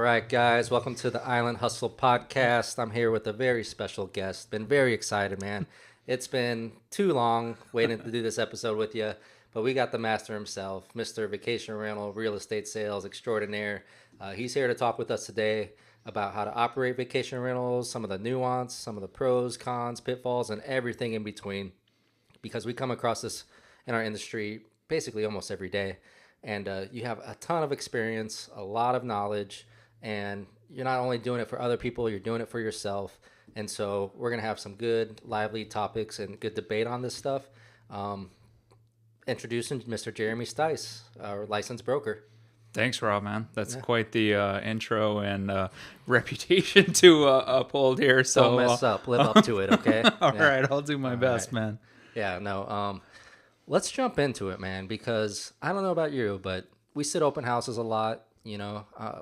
right, guys, welcome to the Island Hustle podcast. I'm here with a very special guest. Been very excited, man. It's been too long waiting to do this episode with you, but we got the master himself, Mr. Vacation Rental Real Estate Sales Extraordinaire. He's here to talk with us today about how to operate vacation rentals, some of the nuance, some of the pros, cons, pitfalls, and everything in between, because we come across this in our industry basically almost every day. And you have a ton of experience, a lot of knowledge, and you're not only doing it for other people, you're doing it for yourself. And so we're going to have some good, lively topics and good debate on this stuff. Introducing Mr. Jeremy Stice, our licensed broker. Thanks, Rob, man. That's quite the intro and reputation to uphold here. So don't mess up. Live up to it, okay? All right, I'll do my best, man. Yeah, no. Let's jump into it, man, because I don't know about you, but we sit open houses a lot,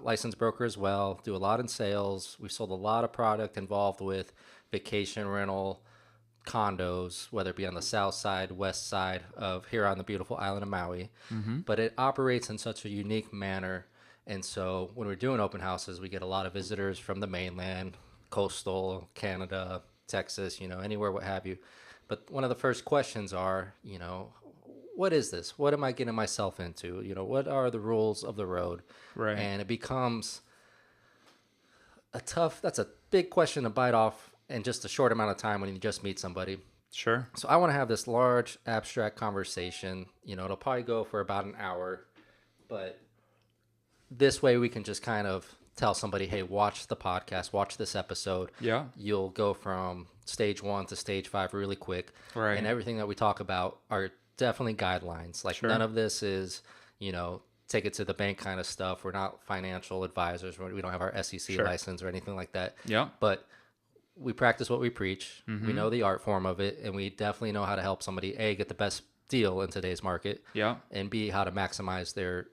licensed broker as well, do a lot in sales. We've sold a lot of product involved with vacation rental condos, whether it be on the south side, west side of here on the beautiful island of Maui. Mm-hmm. But it operates in such a unique manner. And so when we're doing open houses, we get a lot of visitors from the mainland, coastal, Canada, Texas, anywhere, what have you. But one of the first questions are, what is this? What am I getting myself into? What are the rules of the road? Right. And it becomes that's a big question to bite off in just a short amount of time when you just meet somebody. Sure. So I want to have this large abstract conversation. It'll probably go for about an hour, but this way we can just kind of tell somebody, hey, watch the podcast, watch this episode. Yeah. You'll go from stage 1 to stage 5 really quick. Right. And everything that we talk about are definitely guidelines. Like Sure. None of this is, take it to the bank kind of stuff. We're not financial advisors. We don't have our SEC Sure. license or anything like that. Yeah. But we practice what we preach. Mm-hmm. We know the art form of it, and we definitely know how to help somebody, A, get the best deal in today's market, Yeah. and B, how to maximize their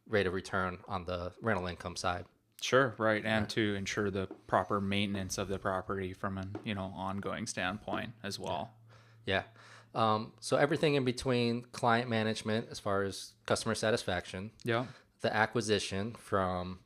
rate of return on the rental income side. Sure. Right. And to ensure the proper maintenance of the property from an, ongoing standpoint as well. Yeah. So everything in between client management as far as customer satisfaction, Yeah. the acquisition from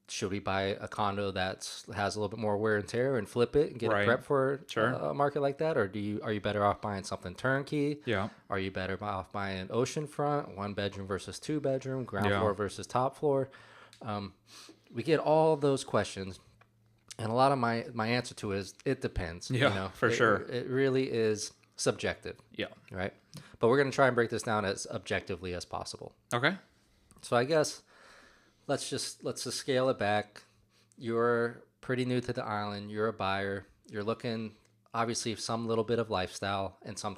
should we buy a condo that has a little bit more wear and tear and flip it and get Right. it prepped for Sure. a market like that? Or are you better off buying something turnkey? Yeah. Are you better off buying oceanfront, 1 bedroom versus 2 bedroom, ground Yeah. floor versus top floor? We get all of those questions. And a lot of my answer to it is it depends. Yeah, for sure. It really is subjective. Yeah. Right. But we're going to try and break this down as objectively as possible. Okay. So I guess let's just scale it back. You're pretty new to the island. You're a buyer. You're looking obviously some little bit of lifestyle and some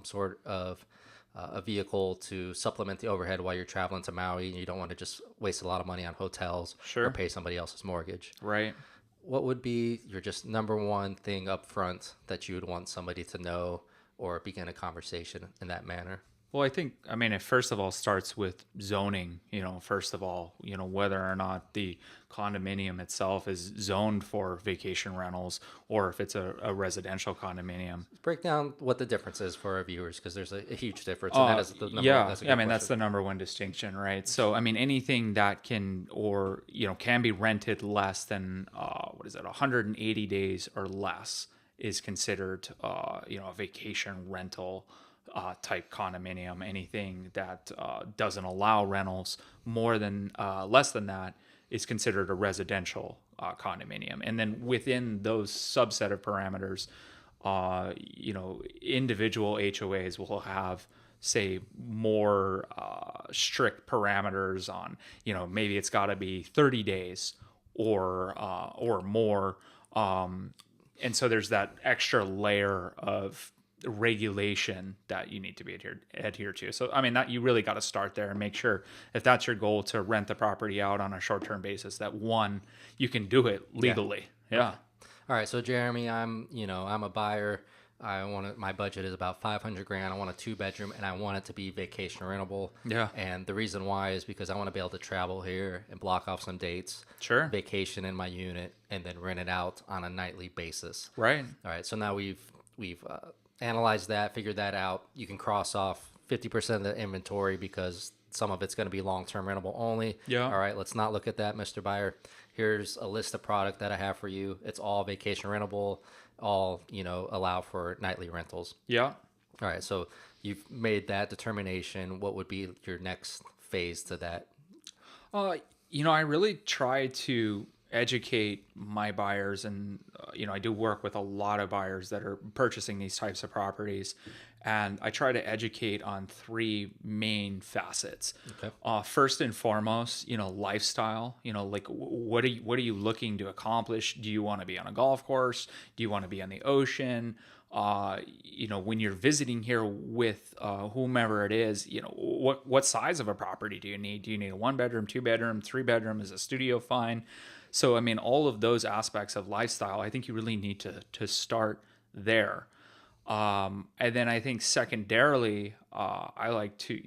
sort of a vehicle to supplement the overhead while you're traveling to Maui. You don't want to just waste a lot of money on hotels Sure. or pay somebody else's mortgage. Right. What would be your just number one thing up front that you would want somebody to know or begin a conversation in that manner? Well, it first of all starts with zoning, first of all, whether or not the condominium itself is zoned for vacation rentals or if it's a residential condominium. Break down what the difference is for our viewers, because there's a huge difference. And that is the number, yeah, that's a good that's question. the number one distinction, right? So, anything that can be rented less than, 180 days or less is considered, a vacation rental type condominium. Anything that doesn't allow rentals less than that is considered a residential condominium. And then within those subset of parameters, individual HOAs will have, say, more strict parameters on, maybe it's got to be 30 days or more. And so there's that extra layer of regulation that you need to be adhere to. So, that you really got to start there and make sure if that's your goal to rent the property out on a short-term basis, that one, you can do it legally. Yeah. Okay. All right. So Jeremy, I'm a buyer. My budget is about $500,000. I want a 2-bedroom and I want it to be vacation rentable. Yeah. And the reason why is because I want to be able to travel here and block off some dates. Sure. Vacation in my unit and then rent it out on a nightly basis. Right. All right. So now we've analyzed that, figured that out. You can cross off 50% of the inventory because some of it's going to be long-term rentable only. Yeah. All right. Let's not look at that, Mr. Buyer. here's a list of product that I have for you. It's all vacation rentable, all, allow for nightly rentals. Yeah. All right. So you've made that determination. What would be your next phase to that? I really try to educate my buyers, and I do work with a lot of buyers that are purchasing these types of properties, and I try to educate on three main facets. Okay. First and foremost, lifestyle. Like what are you looking to accomplish? Do you want to be on a golf course? Do you want to be on the ocean? When you're visiting here with whomever it is, what size of a property do you need? Do you need a 1-bedroom, 2-bedroom, 3-bedroom? Is a studio fine? So, I mean, all of those aspects of lifestyle, I think you really need to start there. And then I think secondarily, I like to,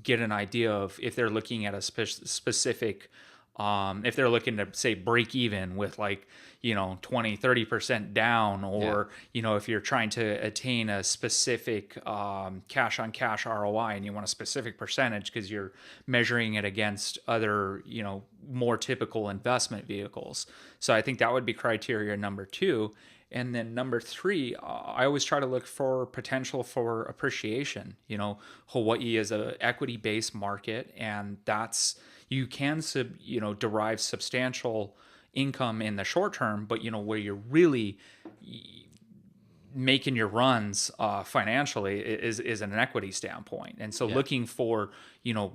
get an idea of if they're looking at a specific, if they're looking to say break even with 20, 30% down, or, if you're trying to attain a specific cash on cash ROI and you want a specific percentage because you're measuring it against other, more typical investment vehicles. So I think that would be criteria number 2. And then number 3, I always try to look for potential for appreciation. Hawaii is an equity-based market, and you can derive substantial income in the short term, but where you're really making your runs financially is an equity standpoint. And so looking for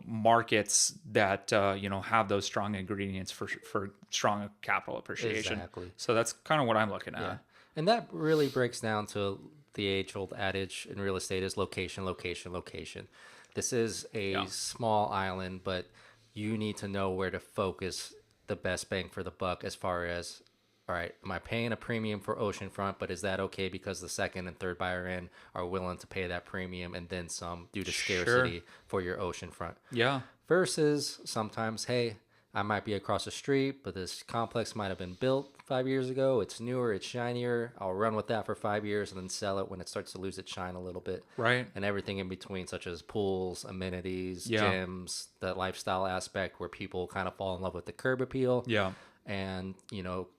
markets that have those strong ingredients for strong capital appreciation. Exactly. So that's kind of what I'm looking at. Yeah. And that really breaks down to the age-old adage in real estate is location, location, location. This is a small island, but you need to know where to focus the best bang for the buck as far as, all right, am I paying a premium for oceanfront, but is that okay because the second and third buyer in are willing to pay that premium and then some due to scarcity for your oceanfront? Yeah. Versus sometimes, hey, I might be across the street, but this complex might have been built 5 years ago. It's newer, it's shinier. I'll run with that for 5 years and then sell it when it starts to lose its shine a little bit. Right. And everything in between, such as pools, amenities, gyms, that lifestyle aspect where people kind of fall in love with the curb appeal. Yeah. And,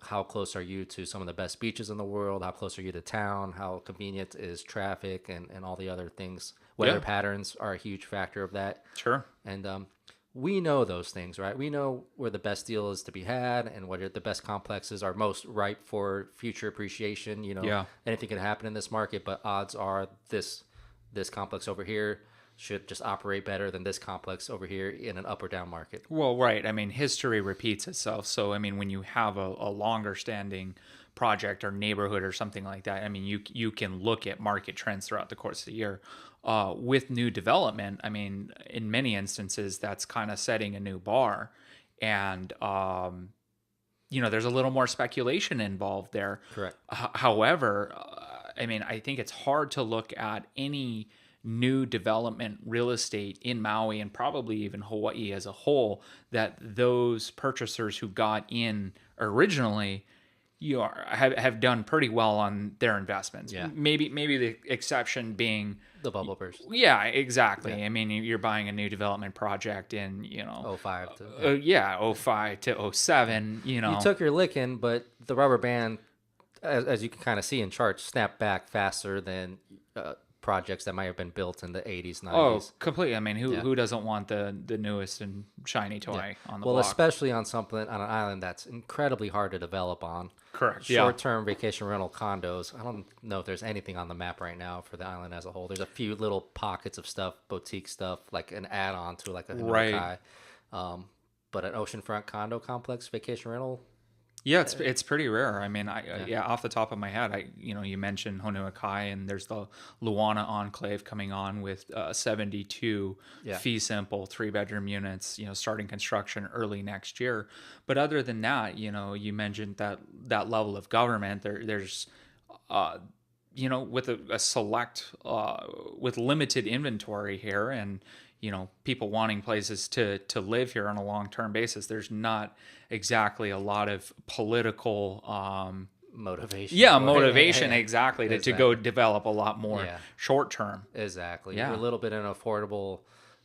how close are you to some of the best beaches in the world? How close are you to town? How convenient is traffic and all the other things? Weather patterns are a huge factor of that. Sure. And we know those things, right? We know where the best deal is to be had and what are the best complexes are most ripe for future appreciation. Anything can happen in this market, but odds are this complex over here should just operate better than this complex over here in an up or down market. Well, right. I mean, history repeats itself. So, I mean, when you have a longer standing project or neighborhood or something like that, I mean, you can look at market trends throughout the course of the year. With new development, I mean, in many instances, that's kind of setting a new bar. And, there's a little more speculation involved there. Correct. However, I mean, I think it's hard to look at any new development real estate in Maui and probably even Hawaii as a whole that those purchasers who got in originally have done pretty well on their investments. Yeah. Maybe the exception being the bubble burst. Yeah, exactly. Yeah. I mean, you're buying a new development project in 05 to 05 to 07. You took your licking, but the rubber band, as you can kind of see in charts, snapped back faster than projects that might have been built in the 80s, 90s. Oh, completely. I mean, who doesn't want the newest and shiny toy on the block? Well, especially on an island that's incredibly hard to develop on. Correct. Short-term vacation rental condos. I don't know if there's anything on the map right now for the island as a whole. There's a few little pockets of stuff, boutique stuff, like an add-on to like a Honokai. But an oceanfront condo complex vacation rental. Yeah, it's pretty rare. I mean, off the top of my head, you mentioned Honokai, and there's the Luana Enclave coming on with 72 fee simple 3-bedroom units, starting construction early next year. But other than that, you mentioned that level of government. There's with a select with limited inventory here, and people wanting places to live here on a long-term basis, there's not exactly a lot of political motivation. Yeah, motivation, exactly, to go develop a lot more short-term. Exactly. You're a little bit in an affordable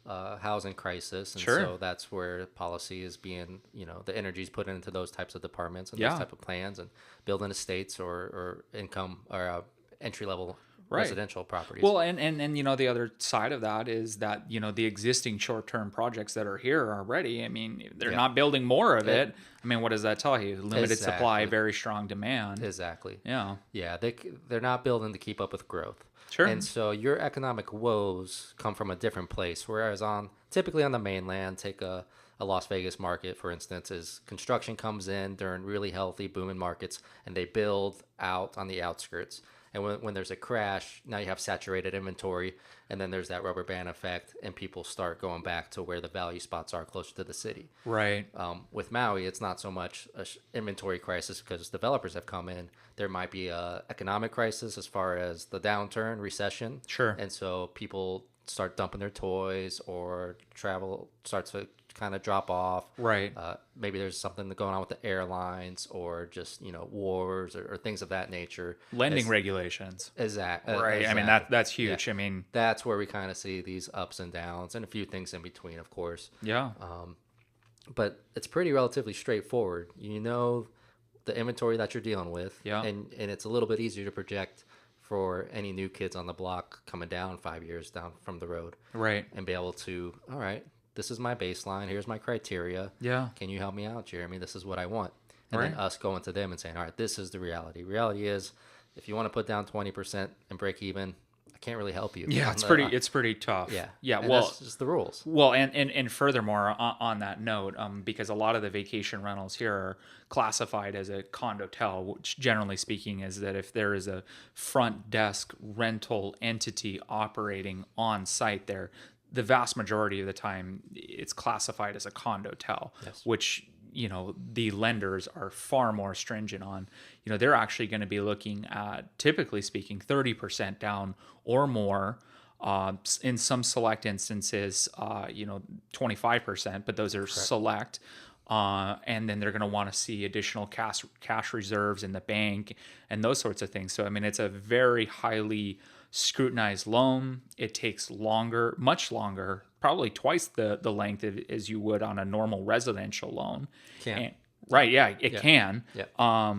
housing crisis, and Sure. so that's where policy is being, the energy is put into those types of departments and those Yeah. type of plans, and building estates or income or entry level Right. residential properties. Well, and the other side of that is that the existing short-term projects that are here already. I mean, they're Yeah. not building more of it. I mean, what does that tell you? Limited supply, Exactly. very strong demand. Exactly. Yeah. Yeah, they're not building to keep up with growth. Sure. And so your economic woes come from a different place. Whereas typically on the mainland, take a Las Vegas market, for instance, is construction comes in during really healthy booming markets and they build out on the outskirts. And when there's a crash, now you have saturated inventory, and then there's that rubber band effect, and people start going back to where the value spots are closer to the city. Right. With Maui, it's not so much an inventory crisis because developers have come in. There might be a economic crisis as far as the downturn, recession. Sure. And so people start dumping their toys, or travel starts to kind of drop off. Right. Maybe there's something going on with the airlines, or just wars or things of that nature. Lending regulations. Exactly. Right. I mean, that's huge. Yeah. I mean, that's where we kind of see these ups and downs, and a few things in between, of course. yeah. But it's pretty relatively straightforward. The inventory that you're dealing with, Yeah. and it's a little bit easier to project for any new kids on the block coming down 5 years down from the road, Right. and be able to, all right, this is my baseline, here's my criteria. Yeah. Can you help me out, Jeremy? This is what I want. And Right. then us going to them and saying, all right, this is the reality. Reality is, if you want to put down 20% and break even, I can't really help you. Yeah. It's pretty tough. Yeah. Yeah. And Well, that's just the rules. Well, and furthermore, on that note, because a lot of the vacation rentals here are classified as a condotel, which generally speaking is that if there is a front desk rental entity operating on site there, the vast majority of the time it's classified as a condotel, Yes. which the lenders are far more stringent on. They're actually going to be looking at, typically speaking, 30% down or more. In some select instances, 25%, but those are select. And then they're going to want to see additional cash reserves in the bank and those sorts of things. So, I mean, it's a very highly scrutinized loan. It takes longer, much longer, probably twice the length as you would on a normal residential loan. Right. Yeah, it can. Yeah.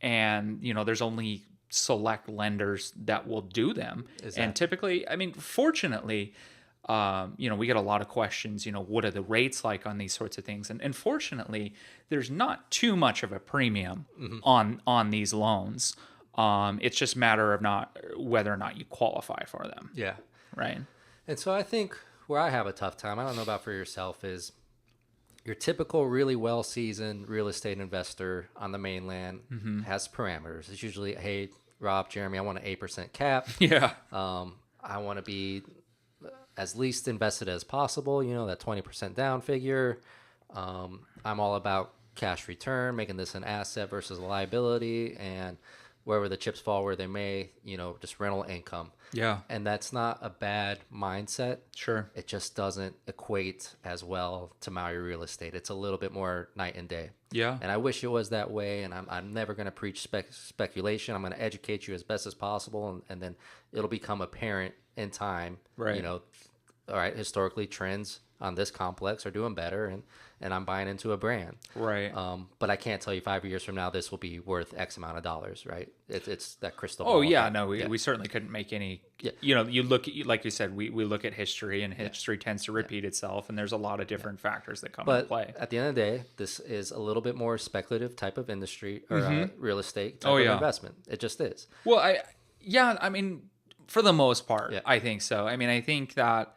And, there's only select lenders that will do them. Exactly. And typically, I mean, fortunately, we get a lot of questions, what are the rates like on these sorts of things? And fortunately, there's not too much of a premium on these loans. It's just a matter of whether or not you qualify for them. Yeah. Right. And so I think where I have a tough time, I don't know about for yourself, is your typical really well-seasoned real estate investor on the mainland has parameters. It's usually, hey, Rob, Jeremy, I want an 8% cap. Yeah. I want to be as least invested as possible, that 20% down figure. I'm all about cash return, making this an asset versus a liability, and wherever the chips fall where they may, just rental income. Yeah. And that's not a bad mindset. Sure. It just doesn't equate as well to Maui real estate. It's a little bit more night and day. Yeah. And I wish it was that way. And I'm never going to preach speculation. I'm going to educate you as best as possible. And then it'll become apparent in time. Right. All right, historically trends on this complex are doing better, and I'm buying into a brand. Right. But I can't tell you 5 years from now this will be worth X amount of dollars, right? It's that crystal Oh ball. yeah, effect. no, we certainly couldn't make any. Yeah. You look at, like you said, we look at history, and history tends to repeat itself, and there's a lot of different factors that come into play. At the end of the day, this is a little bit more speculative type of industry or real estate type of investment. It just is. Well, I mean, for the most part, Yeah. I think so. I mean, I think that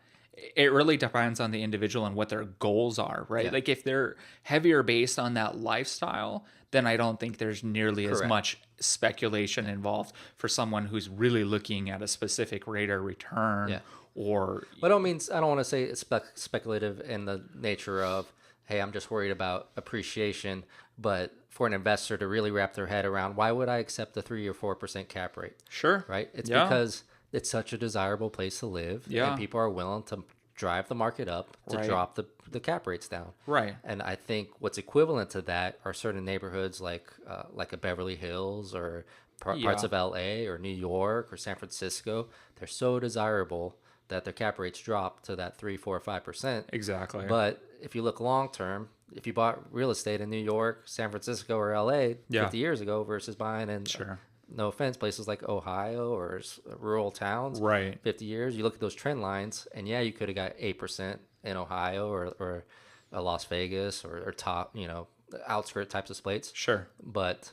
it really depends on the individual and what their goals are, right? Yeah. Like if they're heavier based on that lifestyle, then I don't think there's nearly as much speculation involved for someone who's really looking at a specific rate of return. Yeah. Or But I don't want to say it's speculative in the nature of, hey, I'm just worried about appreciation. But for an investor to really wrap their head around, why would I accept a 3 or 4% cap rate? sure, Right? It's Yeah. because it's such a desirable place to live. Yeah. And people are willing to drive the market up to Right. drop the cap rates down. Right. And I think what's equivalent to that are certain neighborhoods like a Beverly Hills or parts Yeah. of LA or New York or San Francisco. They're so desirable that their cap rates drop to that 3, 4, 5%. Exactly. But if you look long term, if you bought real estate in New York, San Francisco, or LA Yeah. 50 years ago versus buying in, Sure. no offense, places like Ohio or rural towns, Right. 50 years, you look at those trend lines, and yeah, you could have got 8% in Ohio or Las Vegas or top, outskirt types of states. Sure. But,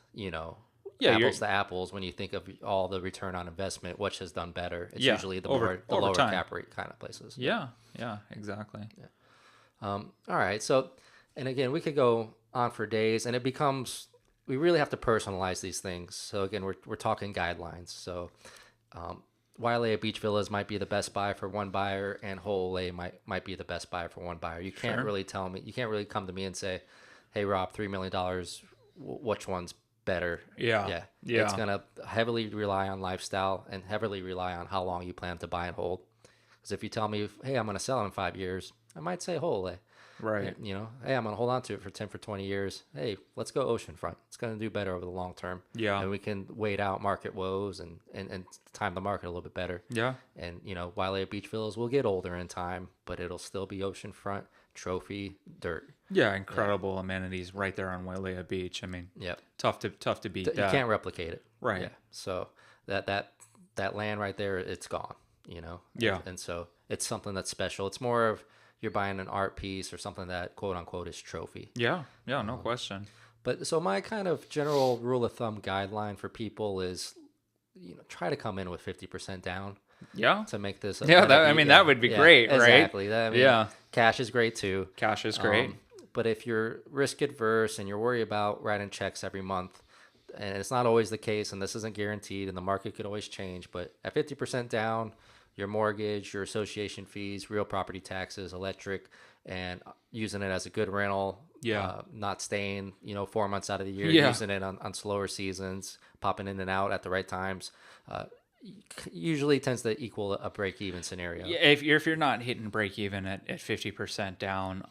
Yeah, you're apples to apples, when you think of all the return on investment, which has done better, it's yeah, usually the over lower time. cap rate kind of places. Yeah. Yeah, exactly. All right. So, and again, we could go on for days, and it becomes, we really have to personalize these things. So again, we're talking guidelines. So, Wailea Beach Villas might be the best buy for one buyer, and Ho'olei might be the best buy for one buyer. You can't Sure. really tell me. You can't really come to me and say, "Hey, Rob, $3 million. Which one's better?" Yeah. It's gonna heavily rely on lifestyle and heavily rely on how long you plan to buy and hold. Because if you tell me, "Hey, I'm gonna sell in 5 years," I might say Ho'olei. Right. Hey, I'm gonna hold on to it for 10 for 20 years. Hey, let's go oceanfront. It's gonna do better over the long term. Yeah. And we can wait out market woes and time the market a little bit better. Yeah. And Wailea Beach Villas will get older in time, but it'll still be oceanfront, trophy, dirt. Yeah, incredible amenities right there on Wailea Beach. I mean, Yep. tough to beat You that. can't replicate it. Right. Yeah. So that land right there, it's gone. Yeah. And so it's something that's special. It's more of you're buying an art piece or something that quote unquote is trophy. Yeah. Yeah, no question. But so my kind of general rule of thumb guideline for people is, try to come in with 50% down Yeah. to make this. Yeah, that would be great, right? Exactly. Yeah. Cash is great too. Cash is great. But if you're risk adverse and you're worried about writing checks every month, and it's not always the case, and this isn't guaranteed, and the market could always change, but at 50% down, your mortgage, your association fees, real property taxes, electric, and using it as a good rental. Yeah. Not staying, 4 months out of the year, Yeah. using it on slower seasons, popping in and out at the right times. Usually tends to equal a break-even scenario. Yeah, if you're not hitting break even at 50% down,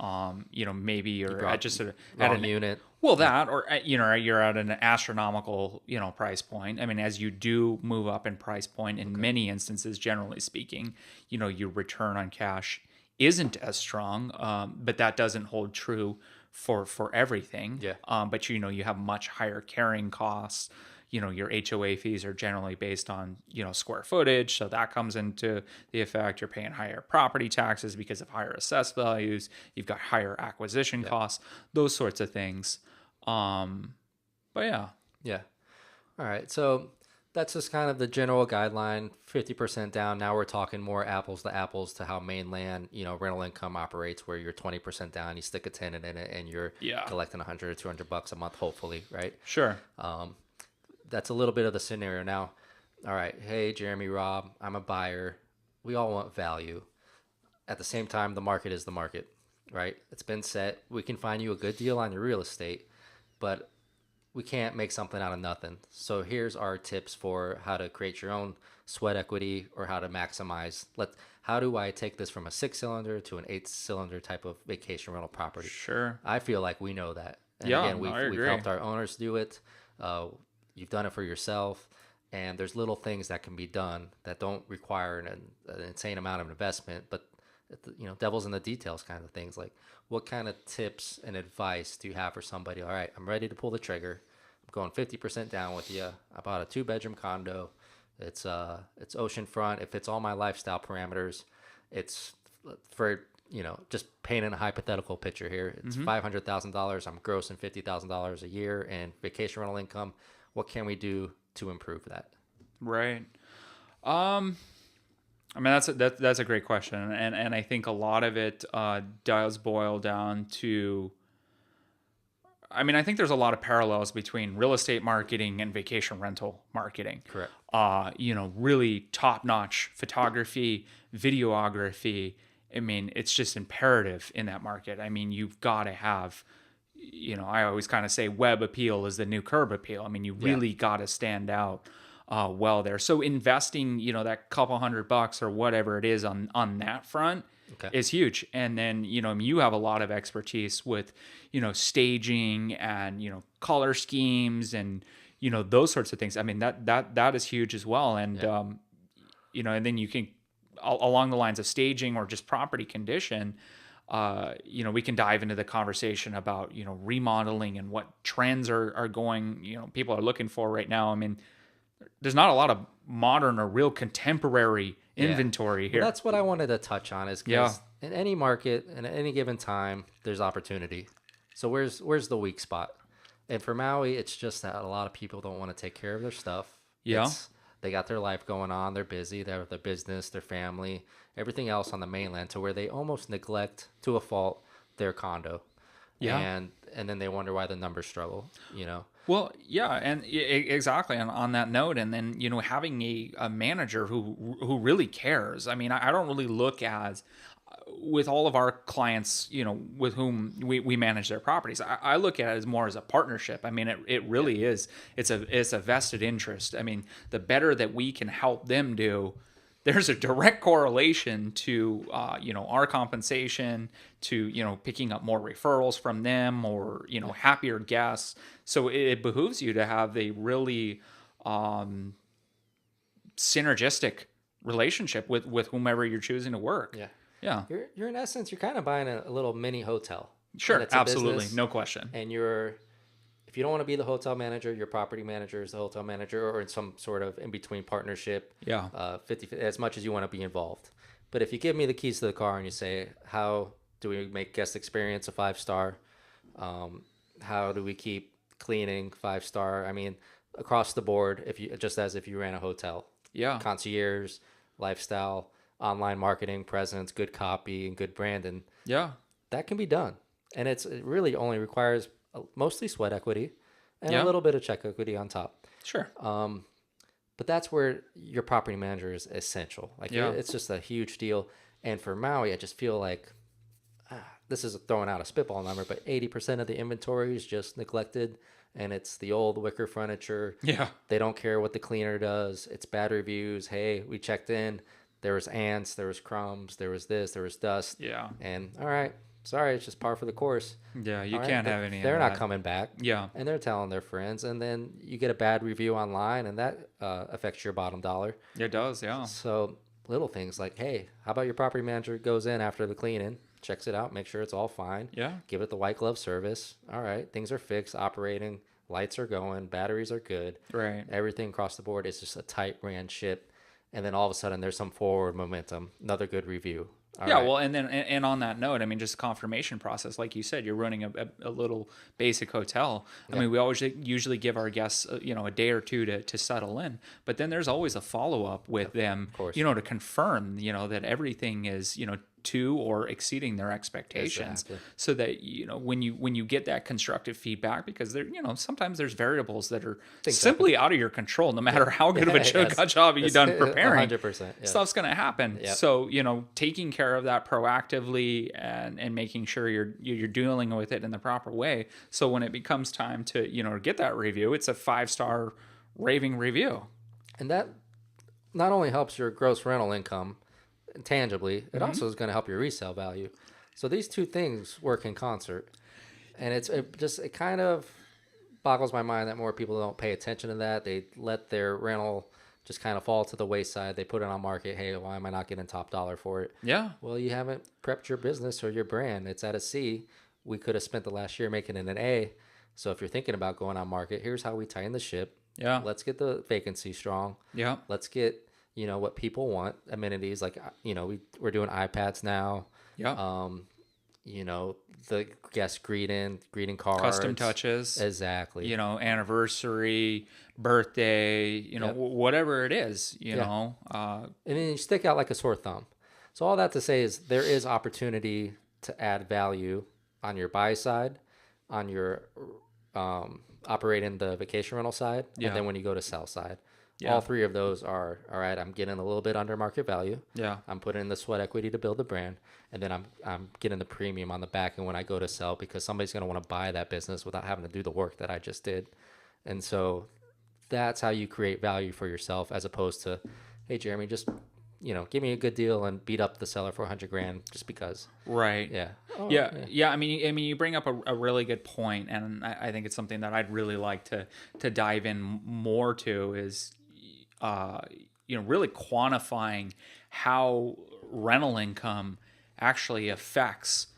maybe you're at just at Wrong an unit. well that or you're at an astronomical price point. I mean, as you do move up in price point, in many instances, generally speaking, your return on cash isn't as strong, but that doesn't hold true for everything. Yeah. But you have much higher carrying costs. Your HOA fees are generally based on, square footage. So that comes into the effect. You're paying higher property taxes because of higher assessed values. You've got higher acquisition costs, those sorts of things. But yeah. Yeah. All right. So that's just kind of the general guideline, 50% down. Now we're talking more apples to how mainland, rental income operates, where you're 20% down, you stick a tenant in it, and you're collecting 100 or $200 a month, hopefully, right? Sure. That's a little bit of the scenario. Now, all right, hey, Jeremy, Rob, I'm a buyer. We all want value. At the same time, the market is the market, right? It's been set. We can find you a good deal on your real estate, but we can't make something out of nothing. So here's our tips for how to create your own sweat equity, or how to maximize. How do I take this from a 6-cylinder to an 8-cylinder type of vacation rental property? Sure. I feel like we know that. And Yeah, again, I we've agree. helped our owners do it. You've done it for yourself, and there's little things that can be done that don't require an insane amount of investment, but devil's in the details kind of things. Like, what kind of tips and advice do you have for somebody? All right, I'm ready to pull the trigger. I'm going 50% down with you. I bought a 2-bedroom condo. It's oceanfront. It fits all my lifestyle parameters. It's for just painting a hypothetical picture here. It's $500,000. I'm grossing $50,000 a year in vacation rental income. What can we do to improve that? Right. I mean, that's a great question, and I think a lot of it does boil down to. I mean, I think there's a lot of parallels between real estate marketing and vacation rental marketing. Correct. Really top-notch photography, videography. I mean, it's just imperative in that market. I mean, you've got to have. I always kind of say web appeal is the new curb appeal. I mean, you really got to stand out well there. So investing, that couple $100 or whatever it is on that front is huge. And then, you have a lot of expertise with, staging and, color schemes and, those sorts of things. I mean, that is huge as well. And, and then you can along the lines of staging or just property condition, we can dive into the conversation about, remodeling and what trends are going, people are looking for right now. I mean, there's not a lot of modern or real contemporary inventory here. Well, that's what I wanted to touch on is Yeah. because in any market and at any given time, there's opportunity. So where's the weak spot? And for Maui, it's just that a lot of people don't want to take care of their stuff. Yeah. They got their life going on. They're busy. They have their business, their family, everything else on the mainland, to where they almost neglect, to a fault, their condo. Yeah. And then they wonder why the numbers struggle. Well, yeah, and exactly. And on that note, and then having a manager who really cares. I mean, I don't really look as with all of our clients, with whom we manage their properties. I look at it as more as a partnership. I mean, it really is. It's a vested interest. I mean, the better that we can help them do, there's a direct correlation to our compensation, to picking up more referrals from them, or happier guests. So it behooves you to have a really synergistic relationship with whomever you're choosing to work. Yeah. You're in essence, you're kind of buying a little mini hotel. Sure, absolutely, business, no question. And if you don't want to be the hotel manager, your property manager is the hotel manager, or in some sort of in-between partnership. Yeah. 50, as much as you want to be involved. But if you give me the keys to the car and you say, how do we make guest experience a 5-star? How do we keep cleaning 5-star? I mean, across the board, as if you ran a hotel. Yeah. Concierge, lifestyle, online marketing, presence, good copy, and good branding. Yeah. That can be done. And it really only requires mostly sweat equity and a little bit of check equity on top. Sure. But that's where your property manager is essential. It's just a huge deal. And for Maui, I just feel like this is throwing out a spitball number, but 80% of the inventory is just neglected, and it's the old wicker furniture. Yeah. They don't care what the cleaner does. It's bad reviews. Hey, we checked in. There was ants. There was crumbs. There was this. There was dust. Yeah. And all right, sorry, it's just par for the course. Yeah, you can't have any of that. They're not coming back. Yeah. And they're telling their friends, and then you get a bad review online, and that affects your bottom dollar. It does, yeah. So little things like, hey, how about your property manager goes in after the cleaning, checks it out, make sure it's all fine. Yeah. Give it the white glove service. All right, things are fixed, operating, lights are going, batteries are good. Right. Everything across the board is just a tight ran ship. And then all of a sudden there's some forward momentum, another good review. Well, and then and on that note, I mean, just confirmation process, like you said, you're running a little basic hotel. I mean, we always usually give our guests a day or two to settle in, but then there's always a follow up with them, to confirm that everything is to or exceeding their expectations. Exactly. So that when you get that constructive feedback, because there sometimes there's variables that are simply out of your control, no matter how good of a job you've done preparing. 100%. Stuff's going to happen. Yep. So taking care of that proactively and making sure you're dealing with it in the proper way, so when it becomes time to get that review, it's a 5-star raving review. And that not only helps your gross rental income tangibly, it also is going to help your resale value. So these two things work in concert, and it kind of boggles my mind that more people don't pay attention to that. They let their rental just kind of fall to the wayside. They put it on market. Hey, why am I not getting top dollar for it? Yeah. Well, you haven't prepped your business or your brand. It's at a C. We could have spent the last year making it an A. So if you're thinking about going on market, here's how we tighten the ship. Yeah. Let's get the vacancy strong. Yeah. Let's get what people want, amenities like we're doing iPads now. Yeah. The guest greeting cards, custom touches, exactly. Anniversary, birthday, whatever it is, and then you stick out like a sore thumb. So all that to say is there is opportunity to add value on your buy side, on your operating the vacation rental side, and then when you go to sell side. Yeah. All three of those are, all right, I'm getting a little bit under market value. Yeah. I'm putting in the sweat equity to build the brand. And then I'm getting the premium on the back end when I go to sell, because somebody's going to want to buy that business without having to do the work that I just did. And so that's how you create value for yourself, as opposed to, hey, Jeremy, just, give me a good deal and beat up the seller for $100,000 just because. Right. Yeah. Oh, yeah. I mean, you bring up a really good point, and I think it's something that I'd really like to dive in more to is, really quantifying how rental income actually affects,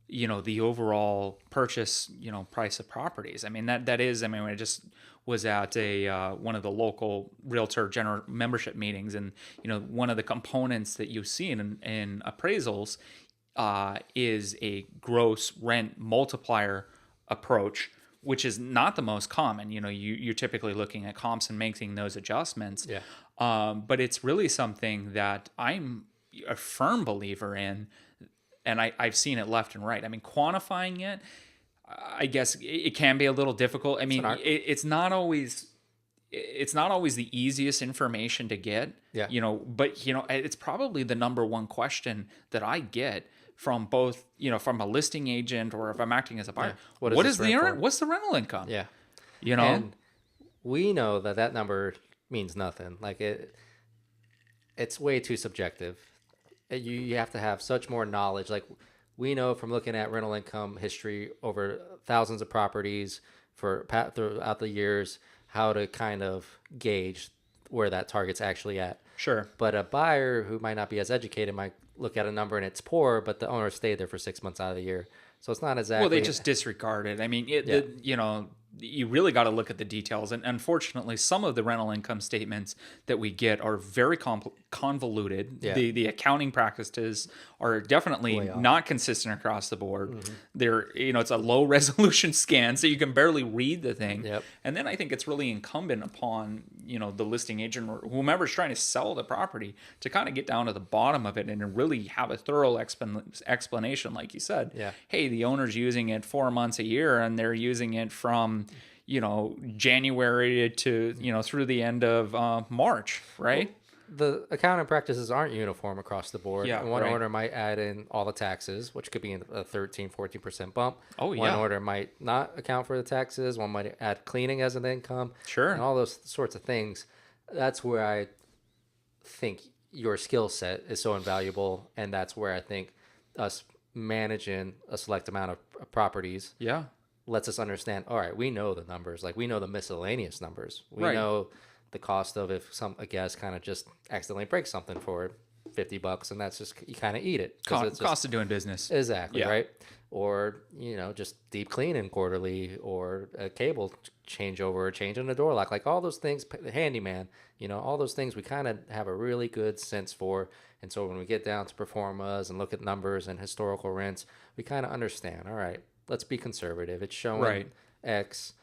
the overall purchase, price of properties. I mean, that is, I mean, I just was at one of the local realtor general membership meetings, and, one of the components that you see in appraisals is a gross rent multiplier approach, which is not the most common. You're typically looking at comps and making those adjustments. Yeah. But it's really something that I'm a firm believer in, and I've seen it left and right. I mean, quantifying it, I guess it can be a little difficult. I mean, it's not always the easiest information to get. Yeah. But it's probably the number one question that I get from both, from a listing agent, or if I'm acting as a buyer. Yeah. What's the rental income? Yeah. And we know that number means nothing. Like it's way too subjective. You have to have such more knowledge. Like we know from looking at rental income history over thousands of properties throughout the years, how to kind of gauge where that target's actually at. Sure. But a buyer who might not be as educated might look at a number and it's poor, but the owner stayed there for 6 months out of the year. So it's not exactly... Well, they just disregard it. I mean, you really got to look at the details. And unfortunately, some of the rental income statements that we get are very convoluted. Yeah. The accounting practices are definitely not consistent across the board. Mm-hmm. They're, it's a low resolution scan, so you can barely read the thing. Yep. And then I think it's really incumbent upon, the listing agent or whomever's trying to sell the property to kind of get down to the bottom of it and really have a thorough explanation, like you said. Yeah. Hey, the owner's using it 4 months a year, and they're using it from January to through the end of March, right? Well, the accounting practices aren't uniform across the board. Yeah, One right. owner might add in all the taxes, which could be a 13-14% bump. Oh, yeah. One owner might not account for the taxes. One might add cleaning as an income. Sure. And all those sorts of things. That's where I think your skill set is so invaluable, and that's where I think us managing a select amount of properties lets us understand, all right, we know the numbers. Like we know the miscellaneous numbers. We know the cost of if a guest kind of just accidentally breaks something for $50, and that's just, you kind of eat it. Cost of doing business. Exactly, right? Or, just deep cleaning quarterly, or a cable changeover, or changing the door lock. Like all those things, handyman, all those things we kind of have a really good sense for. And so when we get down to pro formas and look at numbers and historical rents, we kind of understand, all right, let's be conservative. It's showing X.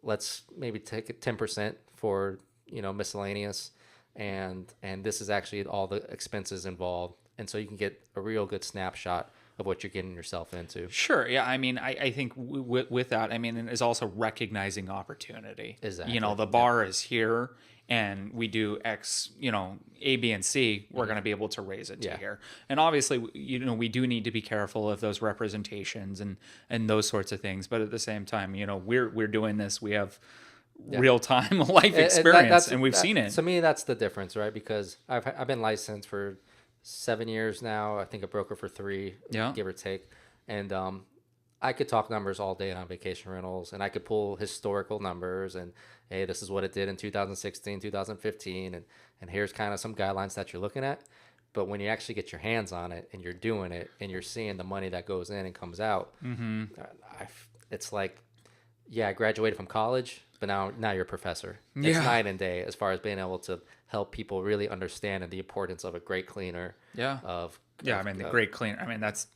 Let's maybe take it 10% for, miscellaneous. And this is actually all the expenses involved. And so you can get a real good snapshot of what you're getting yourself into. Sure. Yeah. I mean, I think with that, I mean, is also recognizing opportunity. Exactly. The bar is here, and we do X, A, B, and C, we're going to be able to raise it to here. And obviously, we do need to be careful of those representations and those sorts of things. But at the same time, we're doing this. We have real-time life experience, and we've seen it. To me, that's the difference, right? Because I've been licensed for 7 years now. I think a broker for 3, give or take. And I could talk numbers all day on vacation rentals, and I could pull historical numbers, and hey, this is what it did in 2016, 2015, and here's kind of some guidelines that you're looking at. But when you actually get your hands on it and you're doing it and you're seeing the money that goes in and comes out, it's like, I graduated from college, but now you're a professor. It's night and day as far as being able to help people really understand the importance of a great cleaner. The great cleaner. I mean, that's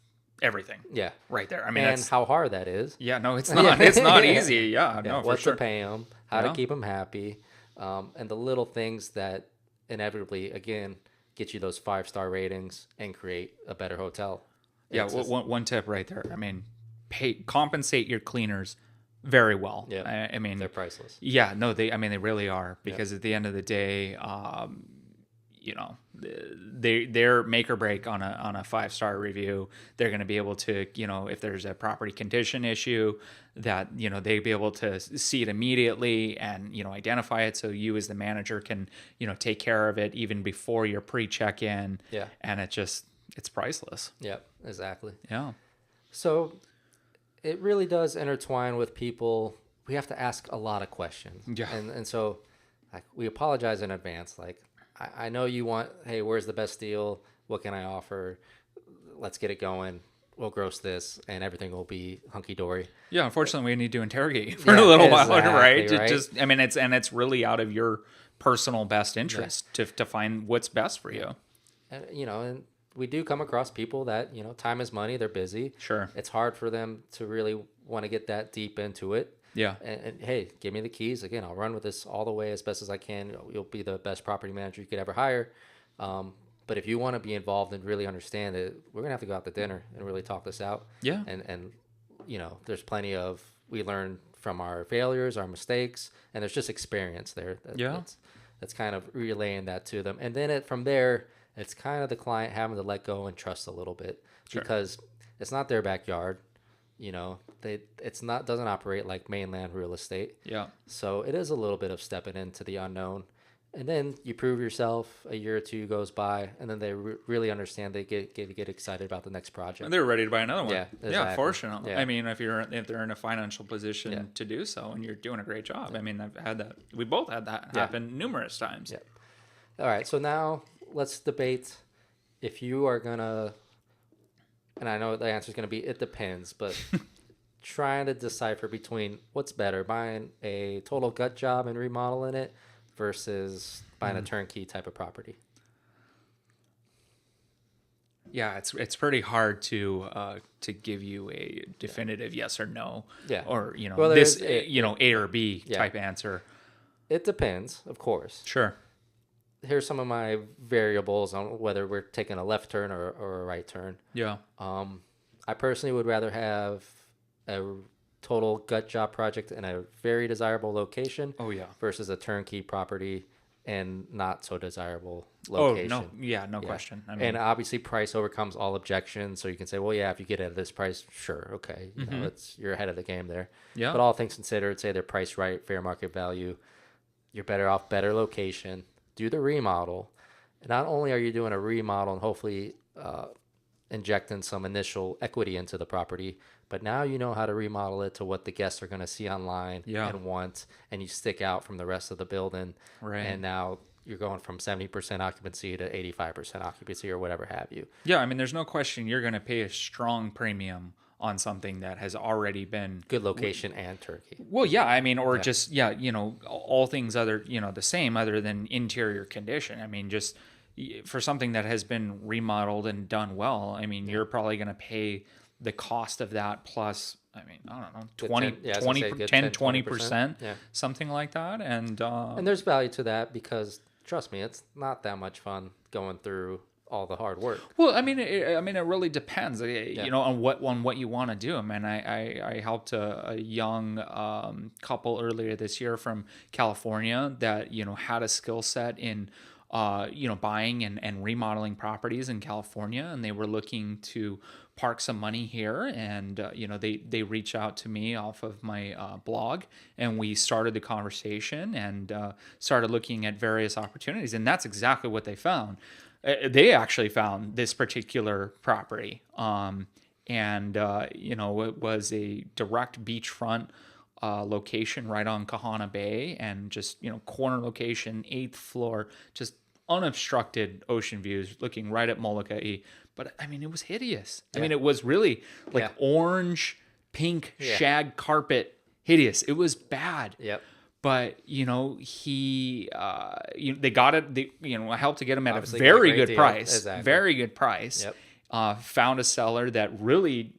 everything. Yeah. Right there. I mean, and how hard that is. Yeah, no, it's not. It's not easy. Yeah, no, what for sure. to pay them, how to keep them happy, and the little things that inevitably, again, get you those 5-star ratings and create a better hotel. One tip right there. I mean, compensate your cleaners very well. I mean, they're priceless. Yeah, no, they really are, because at the end of the day, they're make or break on a 5-star review. They're going to be able to, if there's a property condition issue, that, they'd be able to see it immediately and, identify it. So you as the manager can, take care of it even before your pre-check-in. Yeah. And it's priceless. Yep, exactly. Yeah. So it really does intertwine with people. We have to ask a lot of questions. Yeah. And so, like, we apologize in advance. Like, I know you want, hey, where's the best deal? What can I offer? Let's get it going. We'll gross this, and everything will be hunky dory. Yeah, unfortunately, we need to interrogate you for a little while, right? I mean, it's really out of your personal best interest to find what's best for you. And, and we do come across people that, time is money. They're busy. Sure. It's hard for them to really want to get that deep into it. Yeah. And hey, give me the keys. Again, I'll run with this all the way as best as I can. You'll be the best property manager you could ever hire. But if you want to be involved and really understand it, we're gonna have to go out to dinner and really talk this out. Yeah. And there's plenty of, we learn from our failures, our mistakes, and there's just experience there. That's kind of relaying that to them. And then from there, it's kind of the client having to let go and trust a little bit, because it's not their backyard. Doesn't operate like mainland real estate. Yeah. So it is a little bit of stepping into the unknown. And then you prove yourself, a year or two goes by, and then they really understand. They get excited about the next project. And they're ready to buy another one. Yeah, exactly. Yeah, fortunately. Yeah. I mean, if they're in a financial position to do so, and you're doing a great job. I mean, I've had that. We both had that happen numerous times. Yeah. All right. So now let's debate if you are gonna. And I know the answer is gonna be it depends, but trying to decipher between what's better, buying a total gut job and remodeling it versus buying a turnkey type of property. Yeah, it's pretty hard to give you a definitive yes or no. Yeah. Or Well, A or B type answer. It depends, of course. Sure. Here's some of my variables on whether we're taking a left turn or a right turn. Yeah. I personally would rather have a total gut job project in a very desirable location. Oh yeah. Versus a turnkey property and not so desirable location. Oh no, yeah, no question. I mean, and obviously, price overcomes all objections. So you can say, well, yeah, if you get it at this price, sure, okay, you're ahead of the game there. Yeah. But all things considered, say they're priced right, fair market value, you're better off better location. Do the remodel. And not only are you doing a remodel and hopefully injecting some initial equity into the property, but now you know how to remodel it to what the guests are going to see online and want, and you stick out from the rest of the building. Right. And now you're going from 70% occupancy to 85% occupancy or whatever have you. Yeah, I mean, there's no question you're going to pay a strong premium on something that has already been good location and turkey. Well, yeah, I mean, or just all things other the same other than interior condition. I mean, just for something that has been remodeled and done well, I mean, you're probably going to pay the cost of that plus, I mean, I don't know, 20%, something like that. And there's value to that because trust me, it's not that much fun going through all the hard work. Well, I mean, it really depends, on what you want to do. I mean, I helped a young couple earlier this year from California that, had a skill set in buying and remodeling properties in California, and they were looking to park some money here, and they reached out to me off of my blog, and we started the conversation and started looking at various opportunities, and that's exactly what they found. They actually found this particular property, and it was a direct beachfront location right on Kahana Bay, and just corner location, 8th floor, just unobstructed ocean views looking right at Molokai. But I mean, it was hideous. I mean, it was really like orange, pink shag carpet, hideous. It was bad. Yep. But they got it. I helped to get them at Obviously a very good deal. Price. Exactly. Very good price. Yep. Found a seller that really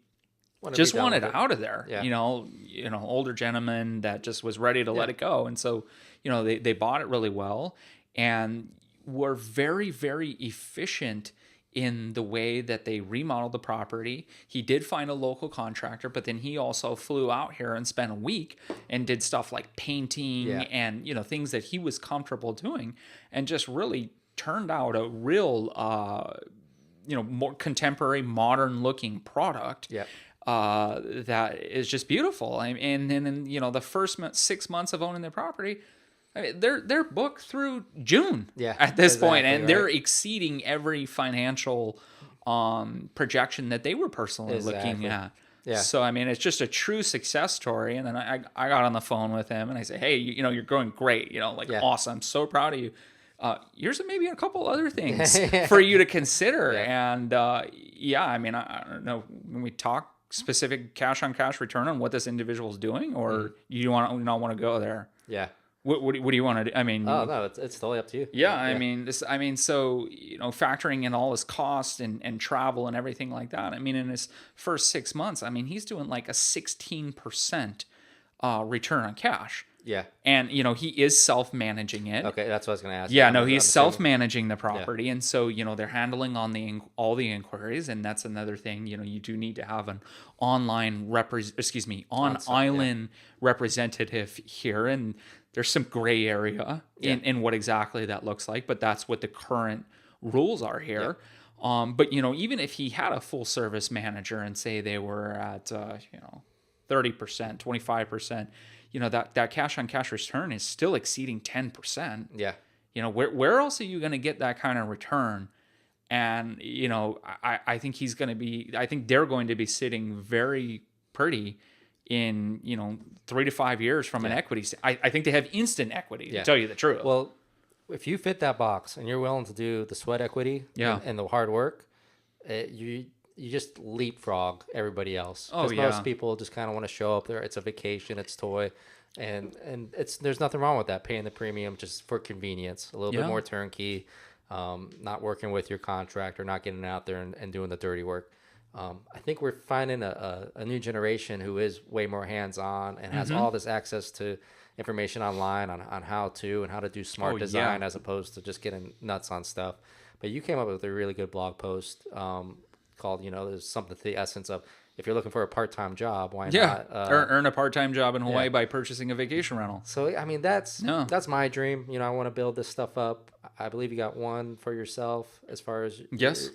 just wanted out of there. Yeah. Older gentleman that just was ready to let it go, and so they bought it really well and were very, very efficient in the way that they remodeled the property. He did find a local contractor, but then he also flew out here and spent a week and did stuff like painting and things that he was comfortable doing, and just really turned out a real more contemporary, modern looking product. That is just beautiful. And then the first 6 months of owning their property, I mean, they're booked through June at this point, and they're exceeding every financial projection that they were personally looking at. Yeah. So, I mean, it's just a true success story. And then I got on the phone with him and I said, hey, you're going great. Awesome. I'm so proud of you. Here's maybe a couple other things for you to consider. Yeah. And I mean, I don't know, when we talk specific cash on cash return on what this individual is doing, or you not want to go there? Yeah. What do you want to do? I mean, Oh no, it's totally up to you. yeah, I mean, so, factoring in all his cost and travel and everything like that. I mean, in his first 6 months, I mean, he's doing like a 16% return on cash. Yeah. And, he is self-managing it. Okay, that's what I was going to ask. Yeah, no, I'm he's assuming. self-managing the property. And so, they're handling all the inquiries. And that's another thing, you do need to have an on-island representative here. And there's some gray area in what exactly that looks like, but that's what the current rules are here. But, even if he had a full service manager and say they were at, 30%, 25%, that cash on cash return is still exceeding 10%. Yeah. Where else are you going to get that kind of return? And, I think I think they're going to be sitting very pretty in, 3 to 5 years from an equity. I think they have instant equity, to tell you the truth. Well, if you fit that box and you're willing to do the sweat equity and the hard work, you just leapfrog everybody else. Because most people just kind of want to show up there. It's a vacation, it's toy. And there's nothing wrong with that, paying the premium just for convenience, a little bit more turnkey, not working with your contractor, not getting out there and doing the dirty work. I think we're finding a new generation who is way more hands-on and has all this access to information online on how to do smart design as opposed to just getting nuts on stuff. But you came up with a really good blog post called, there's something to the essence of, if you're looking for a part-time job, why not? Earn a part-time job in Hawaii by purchasing a vacation rental. So, I mean, that's my dream. I want to build this stuff up. I believe you got one for yourself as far as... Yes.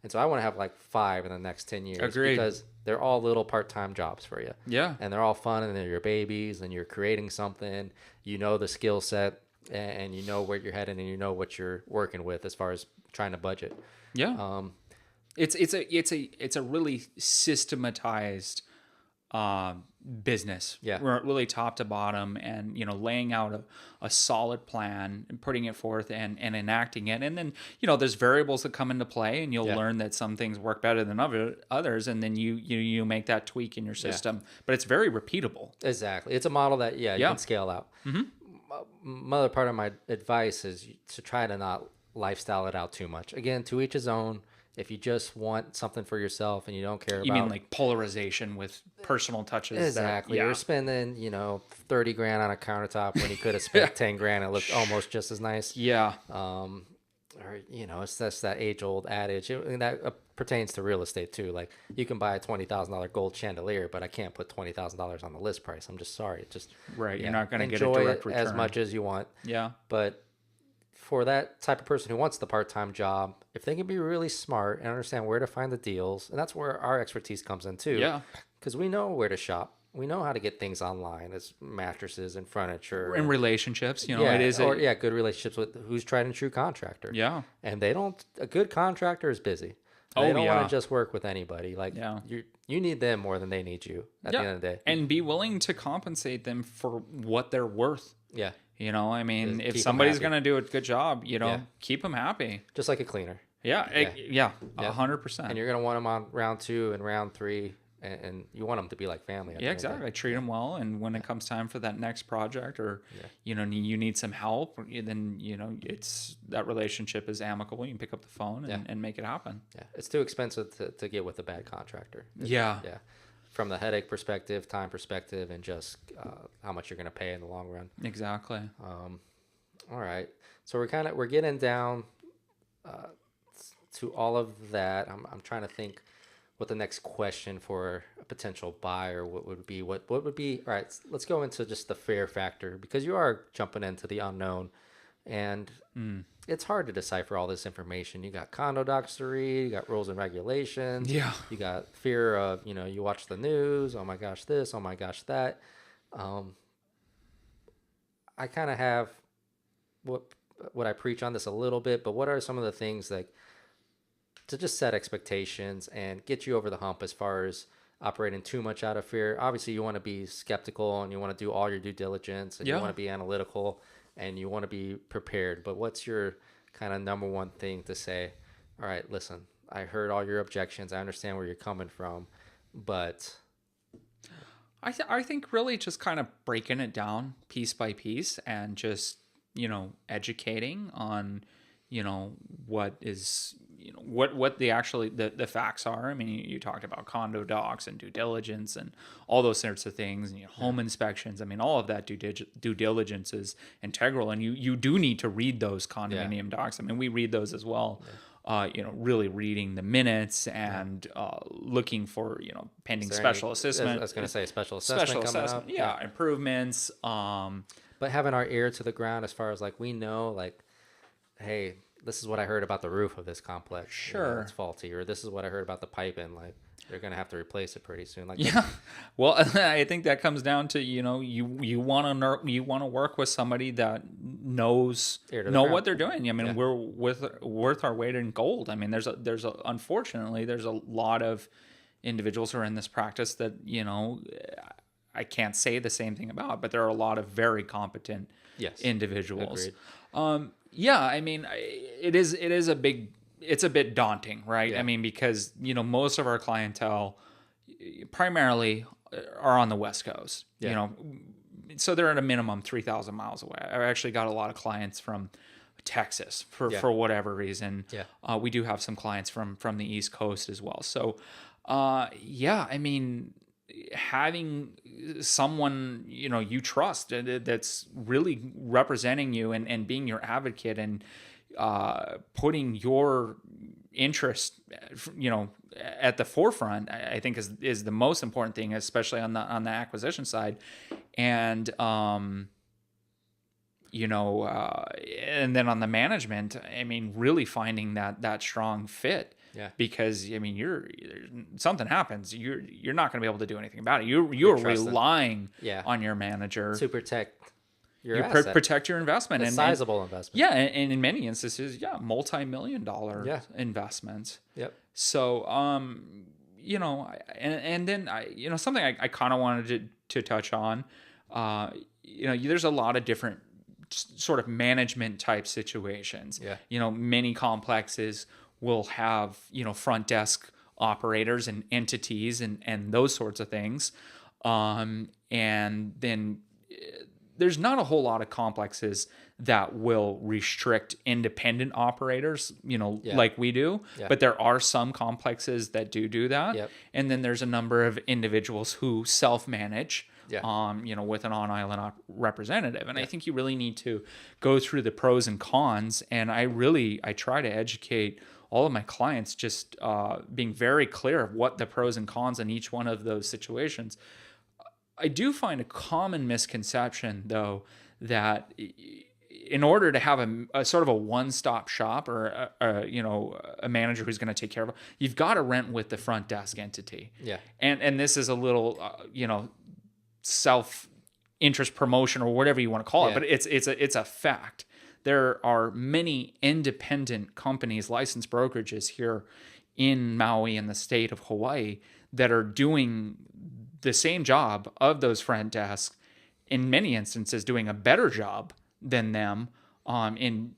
And so I want to have like 5 in the next 10 years. Agreed. Because they're all little part-time jobs for you. Yeah. And they're all fun, and they're your babies, and you're creating something. You know the skill set, and you know where you're headed, and you know what you're working with as far as trying to budget. Yeah. It's a really systematized business, really top to bottom, and laying out a solid plan and putting it forth and enacting it. And then there's variables that come into play, and you'll learn that some things work better than others, and then you make that tweak in your system. But it's very repeatable. Exactly. It's a model that you can scale out. Another part of my advice is to try to not lifestyle it out too much. Again, to each his own. If you just want something for yourself and you don't care about... You mean like polarization with personal touches? Exactly. You're spending, $30 grand on a countertop when you could have spent 10 grand and it looked almost just as nice. Yeah. Or, it's just that age-old adage. And that pertains to real estate too. Like, you can buy a $20,000 gold chandelier, but I can't put $20,000 on the list price. I'm just sorry. It's just... Right. You're not going to get a enjoy direct it return. as much as you want. Yeah. But... for that type of person who wants the part-time job, if they can be really smart and understand where to find the deals, and that's where our expertise comes in too. Yeah. Because we know where to shop. We know how to get things online, as mattresses and furniture. And relationships, it is. Good relationships with who's tried and true contractor. Yeah. And a good contractor is busy. They don't want to just work with anybody. Like, you need them more than they need you at the end of the day. And be willing to compensate them for what they're worth. Yeah. I mean, if somebody's going to do a good job, keep them happy. Just like a cleaner. Yeah. 100%. And you're going to want them on round 2 and round 3, and you want them to be like family. Yeah, exactly. Treat them well. And when it comes time for that next project, or, you need some help, then, it's that relationship is amicable. You can pick up the phone and make it happen. Yeah. It's too expensive to get with a bad contractor. Yeah. From the headache perspective, time perspective, and just how much you're going to pay in the long run. Exactly. All right. So we're getting down to all of that. I'm trying to think what the next question for a potential buyer would be. What would be? All right. Let's go into just the fear factor, because you are jumping into the unknown, and it's hard to decipher all this information. You got condo docs to read, you got rules and regulations. Yeah. You got fear of, you watch the news. Oh my gosh, this, oh my gosh, that. I kind of have what I preach on this a little bit, but what are some of the things like to just set expectations and get you over the hump as far as operating too much out of fear? Obviously, you want to be skeptical and you want to do all your due diligence and you want to be analytical and you want to be prepared. But what's your kind of number one thing to say? All right, listen, I heard all your objections. I understand where you're coming from, but I think really just kind of breaking it down piece by piece and just, educating on, what is, what the actually the facts are. I mean, you talked about condo docs and due diligence and all those sorts of things, and home inspections. I mean, all of that due diligence is integral, and you do need to read those condominium docs. I mean, we read those as well. Really reading the minutes and looking for, pending special assessment. I was going to say special assessment coming up. Yeah, improvements. But having our ear to the ground as far as like we know, like, hey, this is what I heard about the roof of this complex. Sure. It's faulty. Or this is what I heard about the piping. Like, they're going to have to replace it pretty soon. Like, yeah. Well, I think that comes down to, you want to work with somebody that knows what they're doing. I mean, we're worth our weight in gold. I mean, unfortunately, there's a lot of individuals who are in this practice that, I can't say the same thing about, but there are a lot of very competent individuals. Yeah, I mean, it's a bit daunting, right? Yeah. I mean, because, most of our clientele primarily are on the West Coast, so they're at a minimum 3,000 miles away. I've actually got a lot of clients from Texas for whatever reason. Yeah. We do have some clients from the East Coast as well. So, I mean, having someone, you trust that's really representing you and being your advocate and putting your interest, at the forefront, I think is the most important thing, especially on the acquisition side. And, and then on the management, I mean, really finding that strong fit. Yeah. Because I mean, something happens, you're not going to be able to do anything about it. You're relying on your manager to protect protect your investment, and sizable investment. Yeah, and in many instances, multi-million-dollar investments. Yep. So, and then something I kind of wanted to touch on. There's a lot of different sort of management type situations. Yeah. Many complexes will have, front desk operators and entities and those sorts of things. And then there's not a whole lot of complexes that will restrict independent operators, like we do. Yeah. But there are some complexes that do that. Yep. And then there's a number of individuals who self-manage. Yeah. With an on-island representative. And I think you really need to go through the pros and cons. And I try to educate all of my clients, just being very clear of what the pros and cons in each one of those situations. I do find a common misconception, though, that in order to have a sort of a one-stop shop or a manager who's going to take care of it, you've got to rent with the front desk entity. Yeah. And this is a little self-interest promotion or whatever you want to call it, but it's a fact. There are many independent companies, licensed brokerages here in Maui and the state of Hawaii that are doing the same job of those front desks, in many instances doing a better job than them in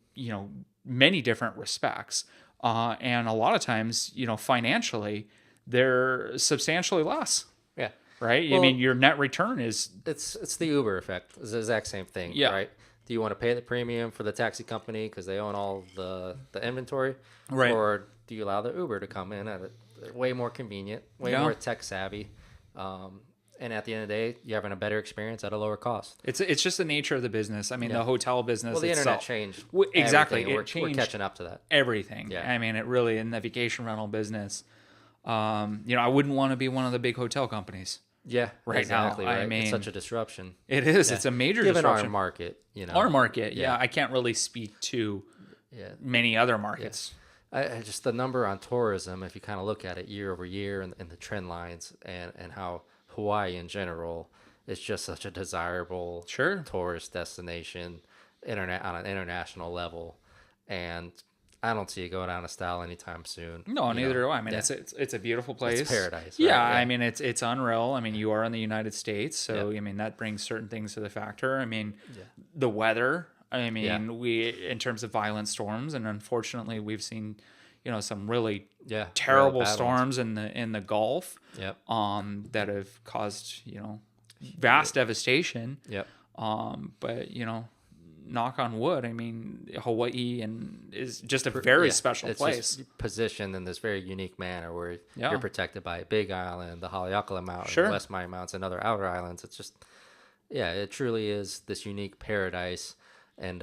many different respects. And a lot of times, financially, they're substantially less. Yeah. Right? Well, I mean, your net return is... It's the Uber effect. It's the exact same thing, right? Do you want to pay the premium for the taxi company because they own all the inventory? Right. Or do you allow the Uber to come in at a way more convenient, way more tech savvy? And at the end of the day, you're having a better experience at a lower cost. It's just the nature of the business. I mean, the hotel business. Well, the internet changed. Exactly. We're catching up to that. Everything. Yeah. I mean, it really, in the vacation rental business, I wouldn't want to be one of the big hotel companies. Yeah, right exactly, now. Right? I mean, it's such a disruption. It is. Yeah. It's a major disruption. Given our market, Our market, I can't really speak to many other markets. Yeah. Just the number on tourism, if you kind of look at it year over year and the trend lines and how Hawaii in general is just such a desirable tourist destination on an international level. And I don't see it going out of style anytime soon. No, neither do I. I mean, it's a beautiful place. It's paradise. Right? Yeah, I mean, it's unreal. I mean, you are in the United States, so I mean that brings certain things to the factor. I mean, the weather. I mean, in terms of violent storms, and unfortunately, we've seen, some really terrible really storms in the Gulf, Yep. that have caused, vast devastation. Yep. But knock on wood, I mean, Hawaii is just a very special it's place. Just positioned in this very unique manner where Yeah. you're protected by Big Island, the Haleakala Mountains, Sure. West Maui Mountains, and other outer islands. It's just, it truly is this unique paradise. And,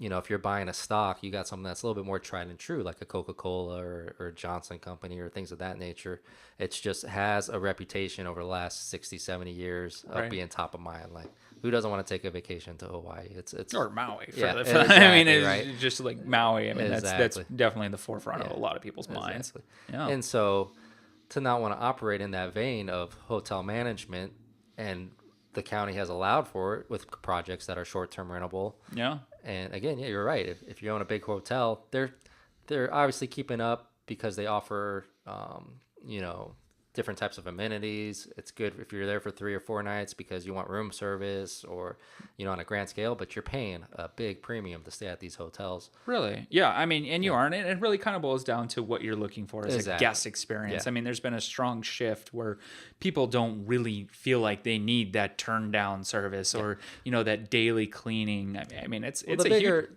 if you're buying a stock, you got something that's a little bit more tried and true, like a Coca-Cola or Johnson Company or things of that nature. It's just has a reputation over the last 60, 70 years of being top of mind. Like, who doesn't want to take a vacation to Hawaii? It's or Maui. Exactly, I mean, it's right? just like Maui. I mean, that's definitely in the forefront of a lot of people's minds. Yeah. And so to not want to operate in that vein of hotel management, and the county has allowed for it with projects that are short-term rentable. Yeah. And again, you're right. If you own a big hotel, they're obviously keeping up because they offer, different types of amenities. It's good if you're there for 3 or 4 nights because you want room service or, on a grand scale, but you're paying a big premium to stay at these hotels. Really? Yeah. I mean, and you aren't. It really kind of boils down to what you're looking for as a guest experience. Yeah. I mean, there's been a strong shift where people don't really feel like they need that turn down service or, that daily cleaning. I mean, it's the bigger,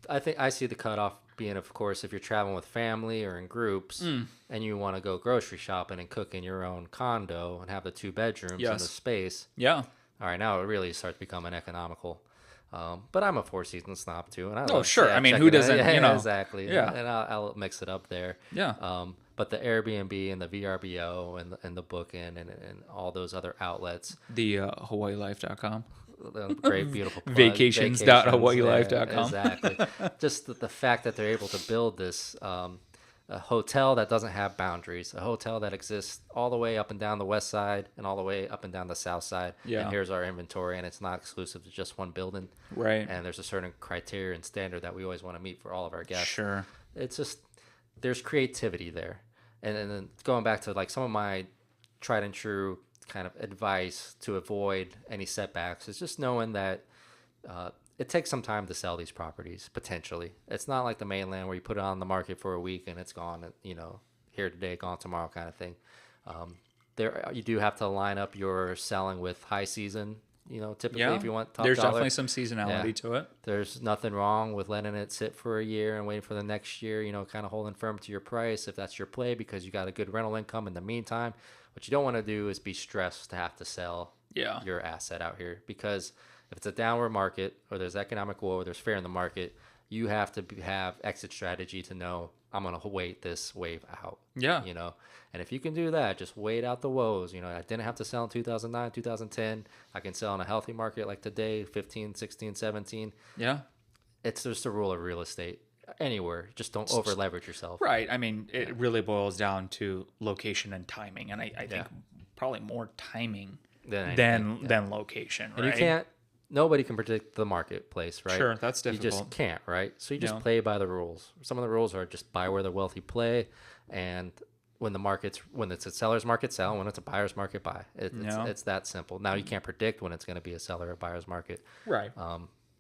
I think I see the cutoff being, of course, if you're traveling with family or in groups and you want to go grocery shopping and cook in your own condo and have the 2 bedrooms and the space. Yeah. All right, now it really starts becoming economical. But I'm a Four Seasons snob too, and sure. I mean, who doesn't? Exactly. Yeah. And I'll mix it up there. Yeah. But the Airbnb and the VRBO and the Booking and all those other outlets. The HawaiiLife.com. Great, beautiful plug. Vacations.hawaiilife.com. Exactly. Just the fact that they're able to build this a hotel that doesn't have boundaries, a hotel that exists all the way up and down the west side and all the way up and down the south side. Yeah. And here's our inventory, and it's not exclusive to just one building. Right. And there's a certain criteria and standard that we always want to meet for all of our guests. Sure. It's just, there's creativity there. And then going back to like some of my tried and true kind of advice to avoid any setbacks is just knowing that it takes some time to sell these properties, potentially. It's not like the mainland where you put it on the market for a week and it's gone, here today, gone tomorrow kind of thing. You do have to line up your selling with high season, typically if you want top there's dollar. definitely some seasonality to it. There's nothing wrong with letting it sit for a year and waiting for the next year, kind of holding firm to your price if that's your play because you got a good rental income in the meantime. What you don't want to do is be stressed to have to sell your asset out here because if it's a downward market or there's economic woe or there's fear in the market, you have to have exit strategy to know I'm going to wait this wave out. Yeah. And if you can do that, just wait out the woes. I didn't have to sell in 2009, 2010. I can sell in a healthy market like today, 15, 16, 17. Yeah. It's just a rule of real estate. Anywhere, just don't over leverage yourself. Right. I mean, it really boils down to location and timing, and I think probably more timing than location. Right? And nobody can predict the marketplace, right? Sure, that's difficult. You just can't, right? So you just play by the rules. Some of the rules are just buy where the wealthy play, and when it's a seller's market, sell. When it's a buyer's market, buy. It's that simple. Now you can't predict when it's going to be a seller or buyer's market, right?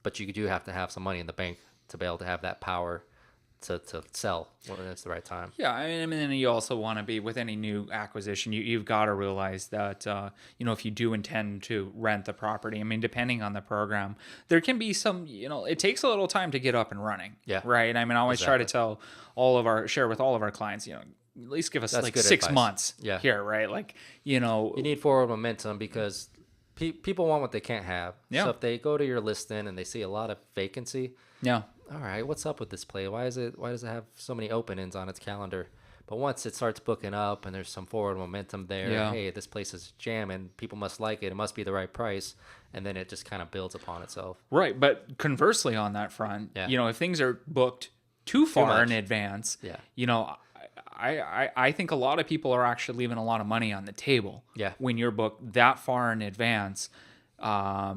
But you do have to have some money in the bank to be able to have that power to sell when it's the right time. Yeah, I mean, you also want to be with any new acquisition. You've got to realize that if you do intend to rent the property, I mean, depending on the program, there can be some. It takes a little time to get up and running. Yeah. Right. I mean, I always try to share with all of our clients. At least give us That's like good 6 advice. months. Yeah. Here, right? Like you need forward momentum because people want what they can't have. Yeah. So if they go to your listing and they see a lot of vacancy. Yeah. All right, what's up with this play? Why does it have so many openings on its calendar? But once it starts booking up and there's some forward momentum there, hey, this place is jamming, people must like it, it must be the right price, and then it just kind of builds upon itself. Right, but conversely on that front, if things are booked too far in advance, I think a lot of people are actually leaving a lot of money on the table. Yeah. When you're booked that far in advance, there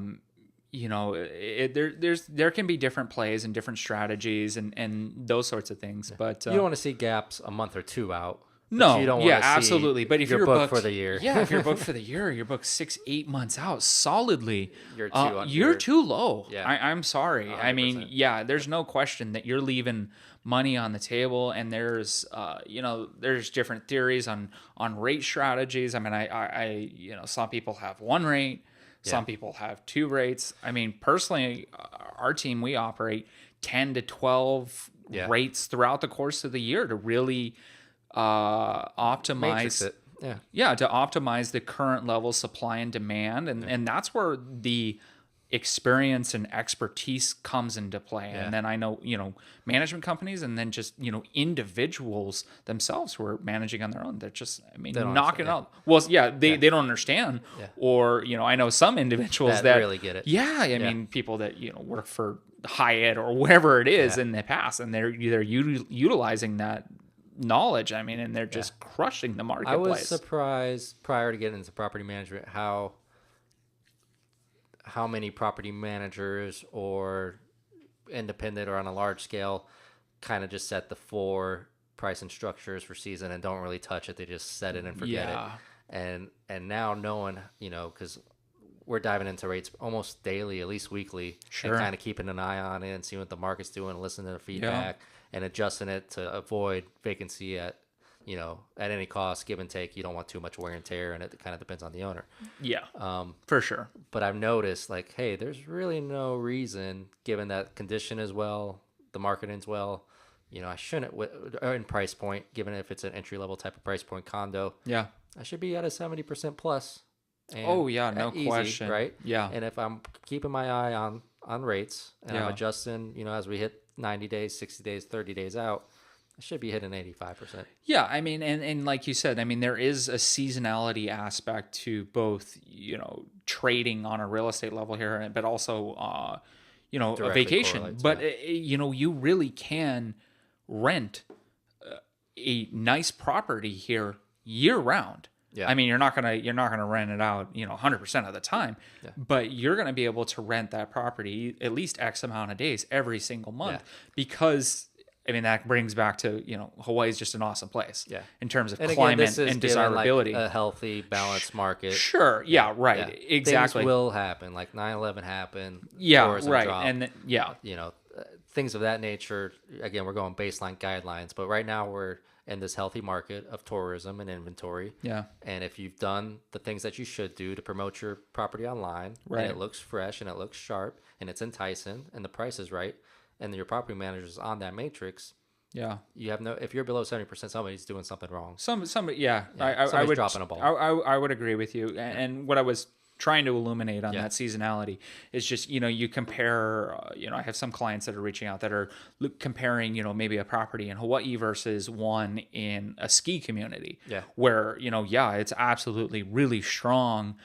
can be different plays and different strategies and those sorts of things. But you don't want to see gaps a month or two out, But you No, don't yeah, want to see absolutely. But if you're you're booked booked for the year. yeah, if you're booked for the year, you're booked 6-8 months out solidly. You're Too low. yeah, I'm sorry. I mean, 100%. yeah, there's no question that you're leaving money on the table, and there's there's different theories on rate strategies. I mean, I some people have one rate, Yeah. some people have two rates. I mean, personally, our team, we operate 10 to 12 Yeah. rates throughout the course of the year to really Matrix optimize it. Yeah. to optimize the current level supply and demand, and that's where the experience and expertise comes into play. Yeah. And then I know management companies, and then just individuals themselves who are managing on their own, they're just They don't knocking understand, out. Well, yeah, they don't understand. Yeah. Or I know some individuals That really get it. yeah, I Yeah. mean, people that work for Hyatt or whatever it is Yeah. in the past, and they're utilizing that knowledge. I mean, and they're just crushing the marketplace. I was surprised prior to getting into property management how many property managers or independent or on a large scale kind of just set the floor price and structures for season and don't really touch it. They just set it and forget it. And now knowing, because we're diving into rates almost daily, at least weekly, Sure. and kind of keeping an eye on it and seeing what the market's doing, listening to the feedback and adjusting it to avoid vacancy at any cost, give and take. You don't want too much wear and tear, and it kind of depends on the owner. Yeah, for sure. But I've noticed, like, hey, there's really no reason, given that condition as well, the marketing's well, I shouldn't, or in price point, given if it's an entry level type of price point condo, Yeah. I should be at a 70% plus. And Oh yeah, no easy, question. right? Yeah. And if I'm keeping my eye on rates and I'm Yeah. adjusting, as we hit 90 days, 60 days, 30 days out, I should be hitting 85%. Yeah, I mean, and like you said, I mean, there is a seasonality aspect to both, trading on a real estate level here, but also, a Directly vacation. correlates, But, yeah. you really can rent a nice property here year round. Yeah. I mean, you're not gonna rent it out, 100% of the time, Yeah. but you're gonna be able to rent that property at least X amount of days every single month, Yeah. because I mean, that brings back to, Hawaii is just an awesome place. Yeah. In terms of And again, climate this is and given, desirability. like, a healthy, balanced market. Sure. Yeah. Right. Yeah. Exactly. Things will happen, like 9/11 happened. Yeah. Tourism Right. dropped, And yeah. Things of that nature. Again, we're going baseline guidelines, but right now we're in this healthy market of tourism and inventory. Yeah. And if you've done the things that you should do to promote your property online, Right. and it looks fresh and it looks sharp and it's enticing and the price is right, and your property manager is on that matrix, Yeah. you have no. If you're below 70%, somebody's doing something wrong. Somebody. Yeah. Yeah, I somebody's would dropping a ball. I would agree with you. And what I was trying to illuminate on that seasonality is just, you compare, I have some clients that are reaching out that are comparing, maybe a property in Hawaii versus one in a ski community. Yeah. Where, it's absolutely really strong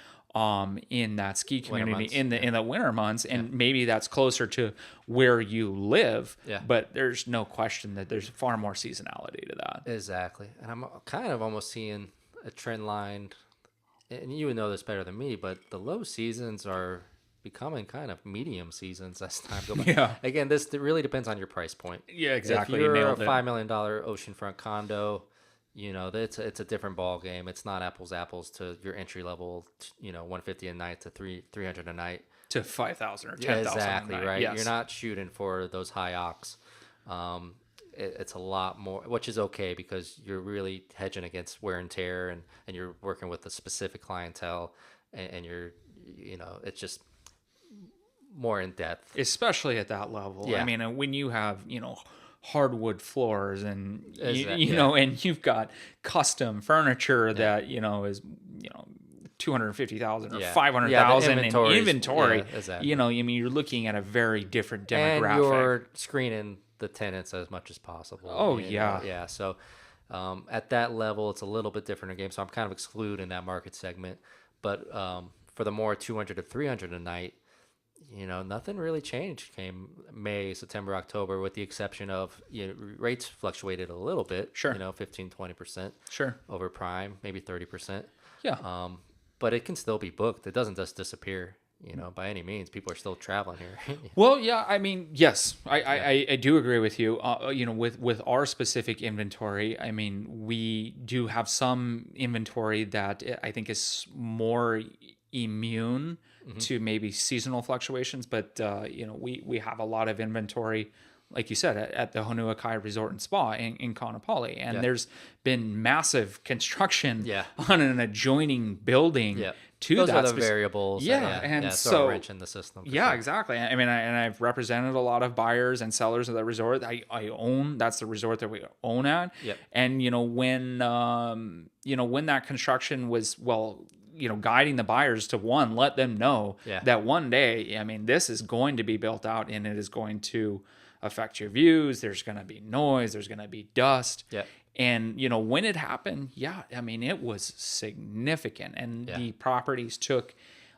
in that ski community months, in the winter months, and maybe that's closer to where you live. Yeah. But there's no question that there's far more seasonality to that. Exactly. And I'm kind of almost seeing a trend line, and you would know this better than me, but the low seasons are becoming kind of medium seasons as time goes by. Yeah. Again, this really depends on your price point. Yeah, exactly. If you're You a nailed it. $5 million oceanfront condo, it's a different ball game. It's not apples to your entry level, 150 a night to 300 a night. To 5,000 or Yeah, 10,000. exactly, right. Yes. You're not shooting for those high ox. It's a lot more, which is okay because you're really hedging against wear and tear, and you're working with a specific clientele, and you're, it's just more in depth. Especially at that level. Yeah. I mean, when you have, hardwood floors and, Exactly, and you've got custom furniture that, is, 250,000 or Yeah. 500,000 Yeah, the in inventory's- inventory. yeah, exactly. I mean, you're looking at a very different And demographic. you're screening the tenants as much as possible. Oh, yeah. Yeah. So at that level, it's a little bit different a game. So I'm kind of excluding that market segment. But for the more 200 to 300 a night, nothing really changed. Came May, September, October, with the exception of rates fluctuated a little bit. Sure. 15, 20% Sure. over prime, maybe 30%. Yeah. But it can still be booked. It doesn't just disappear. by any means. People are still traveling here. Well, yeah, I mean, yes, I do agree with you. With our specific inventory, I mean, we do have some inventory that I think is more immune to maybe seasonal fluctuations, but we have a lot of inventory, like you said, at the Honua Kai Resort and Spa in Kaanapali, and Yeah. there's been massive construction Yeah. on an adjoining building Yeah. to Those that are the variables. Yeah, and throw so a wrench in the system. For yeah, sure. exactly. I mean, and I've represented a lot of buyers and sellers of that resort. I own, that's the resort that we own at. Yep. And when that construction was, guiding the buyers to, one, let them know Yeah. that one day, I mean, this is going to be built out and it is going to affect your views. There's going to be noise. There's going to be dust. Yep. And, when it happened, yeah, I mean, it was significant. And Yeah. the properties took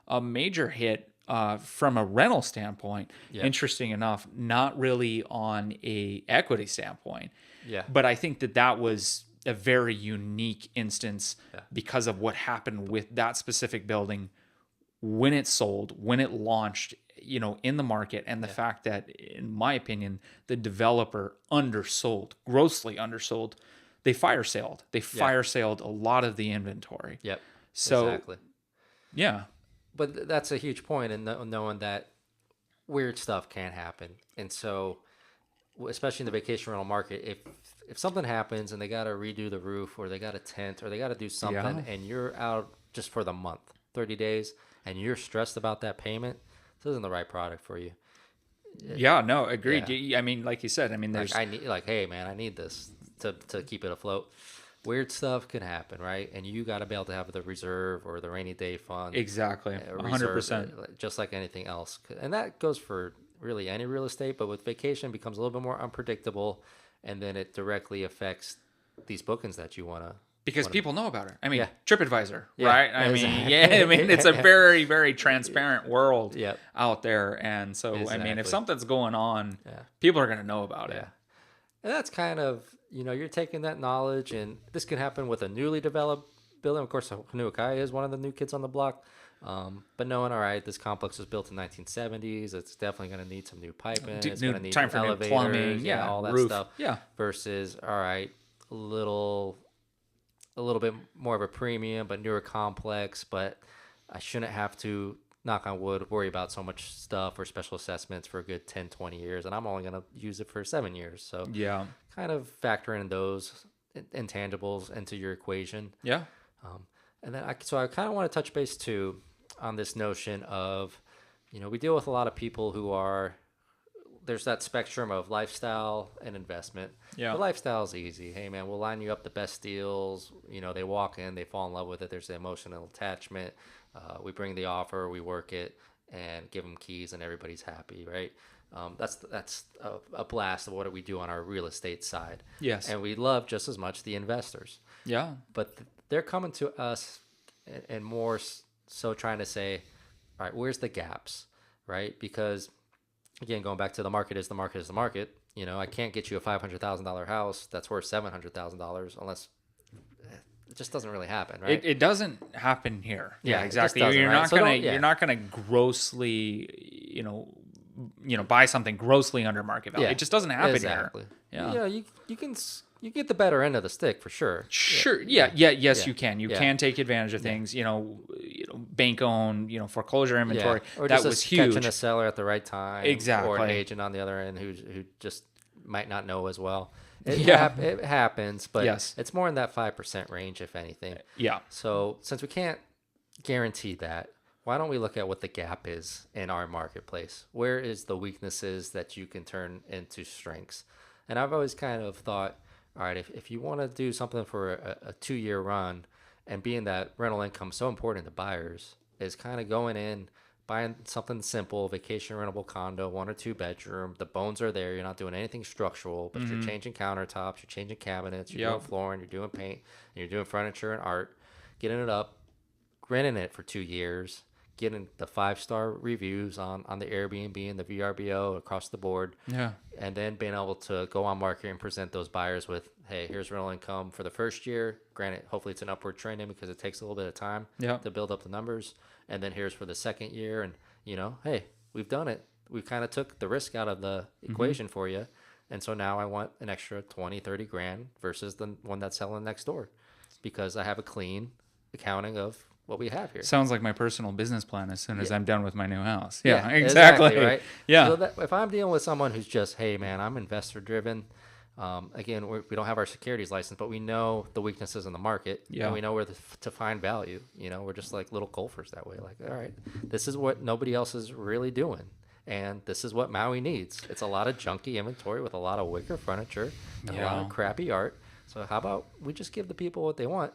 a major hit from a rental standpoint. Yeah. Interesting enough, not really on a equity standpoint. Yeah. But I think that was a very unique instance because of what happened with that specific building when it sold, when it launched, in the market, and the fact that, in my opinion, the developer grossly undersold. They fire sailed. They fire sailed a lot of the inventory. Yep. So, exactly. yeah. But that's a huge point in knowing that weird stuff can happen. And so, especially in the vacation rental market, if something happens and they got to redo the roof, or they got a tent, or they got to do something, and you're out just for the month, 30 days, and you're stressed about that payment, this isn't the right product for you. Yeah, no, agreed. I mean, like you said, I mean, there's Hey man, I need this to keep it afloat. Weird stuff can happen, right? And you got to be able to have the reserve or the rainy day fund. exactly 100%. Just like anything else. And that goes for really any real estate, but with vacation, it becomes a little bit more unpredictable, and then it directly affects these bookings that you want to. Because people know about it. I mean, Yeah. TripAdvisor, Yeah, right? I exactly. mean, I mean, it's a very, very transparent world Yep. out there. And so, I mean, if Exactly. something's going on, Yeah. people are going to know about Yeah. it. And that's kind of, you're taking that knowledge, and this can happen with a newly developed building. Of course, Honua Kai is one of the new kids on the block. But knowing, all right, this complex was built in 1970s. It's definitely going to need some new piping. It's going to need time for new elevators, plumbing, all that roof. stuff. Yeah. Versus, all right, a little bit more of a premium, but newer complex. But I shouldn't have to, knock on wood, worry about so much stuff or special assessments for a good 10, 20 years. And I'm only going to use it for 7 years. So Yeah. kind of factor in those intangibles into your equation. Yeah. And then I kind of want to touch base too on this notion of, we deal with a lot of people who there's that spectrum of lifestyle and investment. Yeah. The lifestyle is easy. Hey man, we'll line you up the best deals. They walk in, they fall in love with it. There's the emotional attachment. We bring the offer, we work it, and give them keys, and everybody's happy, right? That's a blast of what we do on our real estate side. Yes. And we love just as much the investors. Yeah. But they're coming to us and more so trying to say, all right, where's the gaps, right? Because, again, going back to the market is the market is the market. I can't get you a $500,000 house that's worth $700,000 unless it just doesn't really happen, right? It doesn't happen here. Yeah, Yeah, it exactly. just doesn't, You're right? not So gonna don't- yeah. you're not gonna grossly, buy something grossly under market value. Yeah, it just doesn't happen exactly. here. Yeah. You get the better end of the stick for sure. Sure. Yes, Yeah. you can. You Yeah. can take advantage of things. Bank owned, foreclosure inventory. Or That just was huge. catching a seller at the right time. Or Exactly. an agent on the other end who just might not know as well. It happens, but Yes. it's more in that 5% range, if anything. Yeah. So since we can't guarantee that, why don't we look at what the gap is in our marketplace? Where is the weaknesses that you can turn into strengths? And I've always kind of thought, all right, if you want to do something for a 2-year run, and being that rental income so important to buyers, is kind of going in, buying something simple, vacation rentable condo, 1 or 2 bedroom. The bones are there. You're not doing anything structural, but you're changing countertops, you're changing cabinets, you're doing flooring, you're doing paint, and you're doing furniture and art, getting it up, renting it for 2 years, getting the 5-star reviews on the Airbnb and the VRBO across the board. Yeah. And then being able to go on market and present those buyers with, hey, here's rental income for the first year. Granted, hopefully it's an upward trending because it takes a little bit of time Yeah. to build up the numbers. And then here's for the second year. And hey, we've done it. We kind of took the risk out of the equation for you. And so now I want an extra 20, 30 grand versus the one that's selling next door because I have a clean accounting of what we have here. Sounds like my personal business plan as soon as I'm done with my new house. Yeah, Exactly. right? Yeah. So that, if I'm dealing with someone who's just, hey, man, I'm investor driven. Again, we don't have our securities license, but we know the weaknesses in the market. Yeah. And we know where to find value. We're just like little golfers that way. Like, all right, this is what nobody else is really doing. And this is what Maui needs. It's a lot of junky inventory with a lot of wicker furniture and a lot of crappy art. So how about we just give the people what they want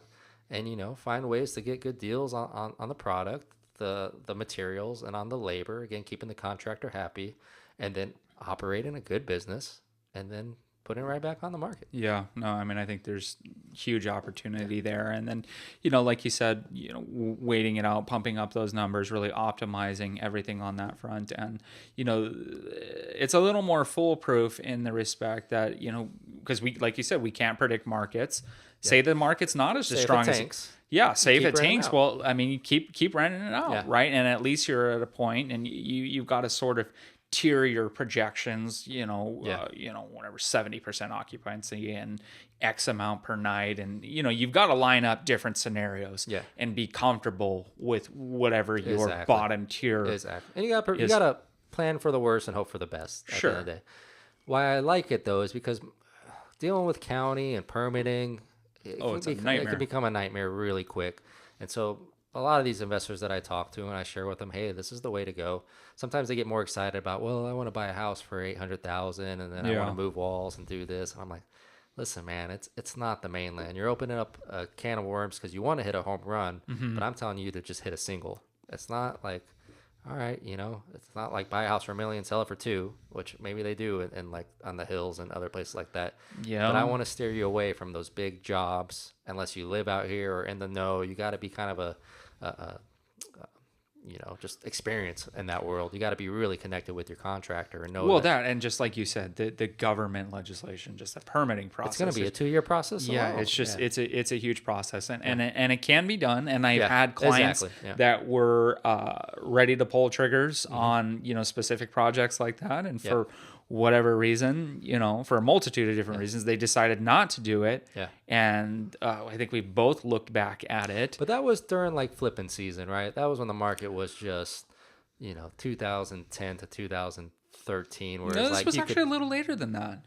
and, find ways to get good deals on the product, the materials, and on the labor. Again, keeping the contractor happy and then operating a good business and then putting it right back on the market. Yeah, no, I mean, I think there's huge opportunity there. And then, like you said, waiting it out, pumping up those numbers, really optimizing everything on that front. And, it's a little more foolproof in the respect that, because like you said, we can't predict markets. Say the market's not as strong as yeah, say if it tanks. Well, I mean, you keep renting it out, right? And at least you're at a point and you've got to sort of tier your projections, whatever, 70% occupancy and X amount per night. And, you've got to line up different scenarios and be comfortable with whatever your bottom tier is. And you got to plan for the worst and hope for the best at the end of the day. Why I like it, though, is because dealing with county and permitting, it's a nightmare. It can become a nightmare really quick. And so a lot of these investors that I talk to and I share with them, hey, this is the way to go. Sometimes they get more excited about, well, I want to buy a house for $800,000 and then I want to move walls and do this. And I'm like, listen, man, it's not the mainland. You're opening up a can of worms because you want to hit a home run, but I'm telling you to just hit a single. It's not like, all right, it's not like buy a house for $1 million, sell it for $2 million, which maybe they do in like on the hills and other places like that. Yeah. But I want to steer you away from those big jobs unless you live out here or in the know. You got to be kind of a just experience in that world. You got to be really connected with your contractor and know. Well, and just like you said, the government legislation, just the permitting process. It's going to be a 2-year process. Yeah, it's just it's a huge process, and it can be done. And I've had clients that were ready to pull triggers on specific projects like that, and for whatever reason, for a multitude of different reasons, they decided not to do it. Yeah. And I think we both looked back at it. But that was during like flipping season, right? That was when the market was just, 2010 to 2013. Where No, this was actually a little later than that.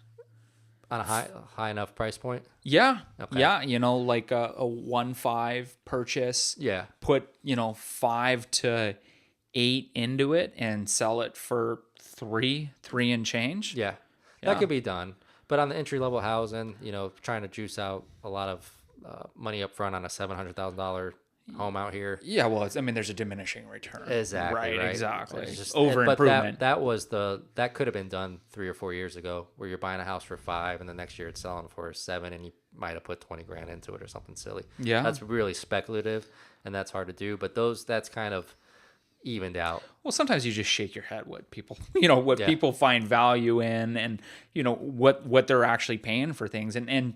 On a high enough price point? Yeah. Okay. Yeah. Like a 1.5 purchase. Yeah. Put, 5 to 8 into it and sell it for 3 and change. Yeah. That could be done. But on the entry level housing, trying to juice out a lot of money up front on a $700,000 home out here. Yeah, well, there's a diminishing return. Exactly. Right. Exactly. It's just over improvement. But that could have been done 3 or 4 years ago, where you're buying a house for 5 and the next year it's selling for 7, and you might have put 20 grand into it or something silly. Yeah. That's really speculative, and that's hard to do. But that's kind of evened out. Well, sometimes you just shake your head what people, people find value in, and what they're actually paying for things, and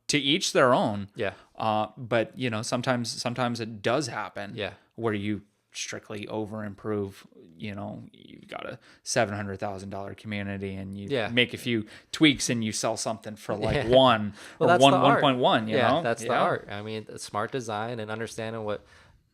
to each their own. Yeah. But sometimes it does happen. Yeah. Where you strictly over improve. You've got a $700,000 community, and you make a few tweaks, and you sell something for like 1 or 1.1. Yeah, that's the art. Smart design and understanding what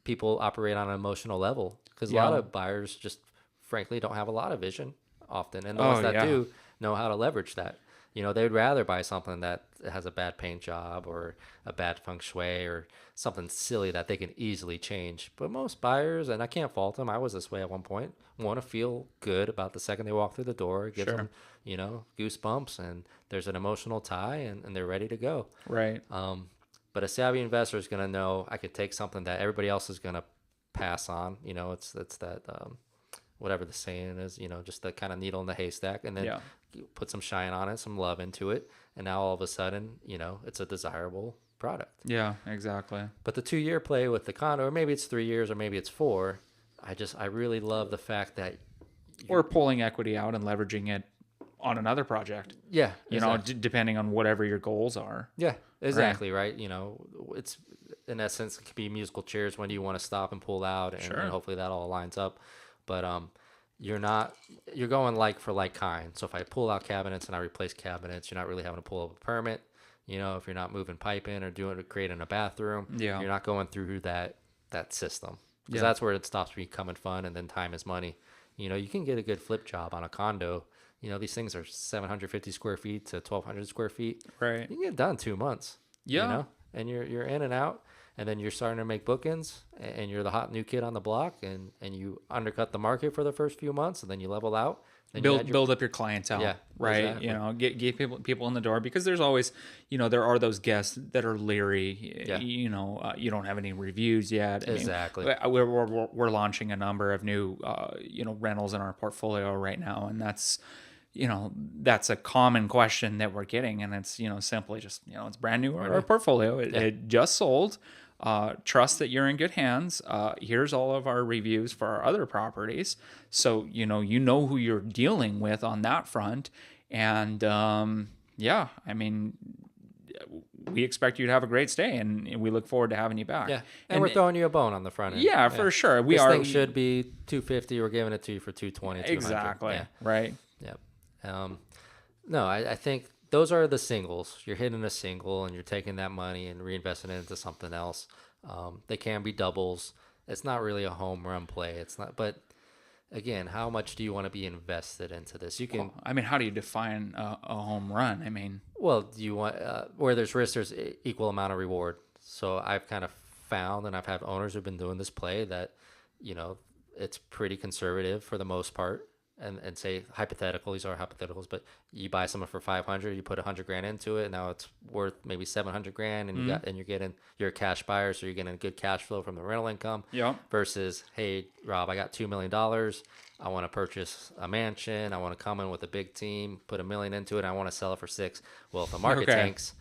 people operate on an emotional level, because a lot of buyers just frankly don't have a lot of vision often, and the ones that do know how to leverage that. They'd rather buy something that has a bad paint job or a bad feng shui or something silly that they can easily change. But most buyers, and I can't fault them, I was this way at one point, want to feel good about the second they walk through the door. It gives them, goosebumps, and there's an emotional tie, and they're ready to go. Right. But a savvy investor is going to know I could take something that everybody else is going to pass on. It's that whatever the saying is, just the kind of needle in the haystack, and then put some shine on it, some love into it, and now all of a sudden, it's a desirable product. Yeah, exactly. But the 2-year play with the condo, or maybe it's 3 years, or maybe it's 4. I really love the fact that or pulling equity out and leveraging it on another project. Yeah, depending on whatever your goals are. Yeah, exactly. Right. It's in essence, it could be musical chairs. When do you want to stop and pull out, and hopefully that all lines up. but you're going like for like kind. So if I pull out cabinets and I replace cabinets, you're not really having to pull up a permit. If you're not moving pipe in or creating a bathroom, Yeah. you're not going through that system, because Yeah. that's where it stops becoming fun, and then time is money. You can get a good flip job on a condo. These things are 750 square feet to 1,200 square feet. Right. You can get it done in 2 months. Yeah. And you're in and out, and then you're starting to make bookings, and you're the hot new kid on the block, and you undercut the market for the first few months, and then you level out. Then Build up your clientele, Yeah, right? exactly. Get people in the door, because there's always, there are those guests that are leery. Yeah. You don't have any reviews yet. Exactly. I mean, we're launching a number of new rentals in our portfolio right now, and that's a common question that we're getting, and it's simply just it's brand new, our portfolio. It just sold. Trust that you're in good hands. Here's all of our reviews for our other properties, so who you're dealing with on that front. And I mean, we expect you to have a great stay, and we look forward to having you back. Yeah, and we're throwing you a bone on the front end. Yeah, for sure. This thing should be 250. We're giving it to you for 220. Exactly. Yeah. Right. Yeah. No, I think those are the singles. You're hitting a single and you're taking that money and reinvesting it into something else. They can be doubles. It's not really a home run play. It's not, but again, how much do you want to be invested into this? You can, I mean, how do you define a home run? I mean, well, do you want, where there's risk, there's equal amount of reward. So I've kind of found, and I've had owners who've been doing this play, that, it's pretty conservative for the most part. And say hypothetical, these are hypotheticals, but you buy something for 500, you put 100 grand into it, and now it's worth maybe 700 grand, and you're a cash buyer, so you're getting a good cash flow from the rental income. Yeah. Versus, hey, Rob, I got $2 million. I want to purchase a mansion. I want to come in with a big team, put $1 million into it. And I want to sell it for $6 million. Well, if the market tanks,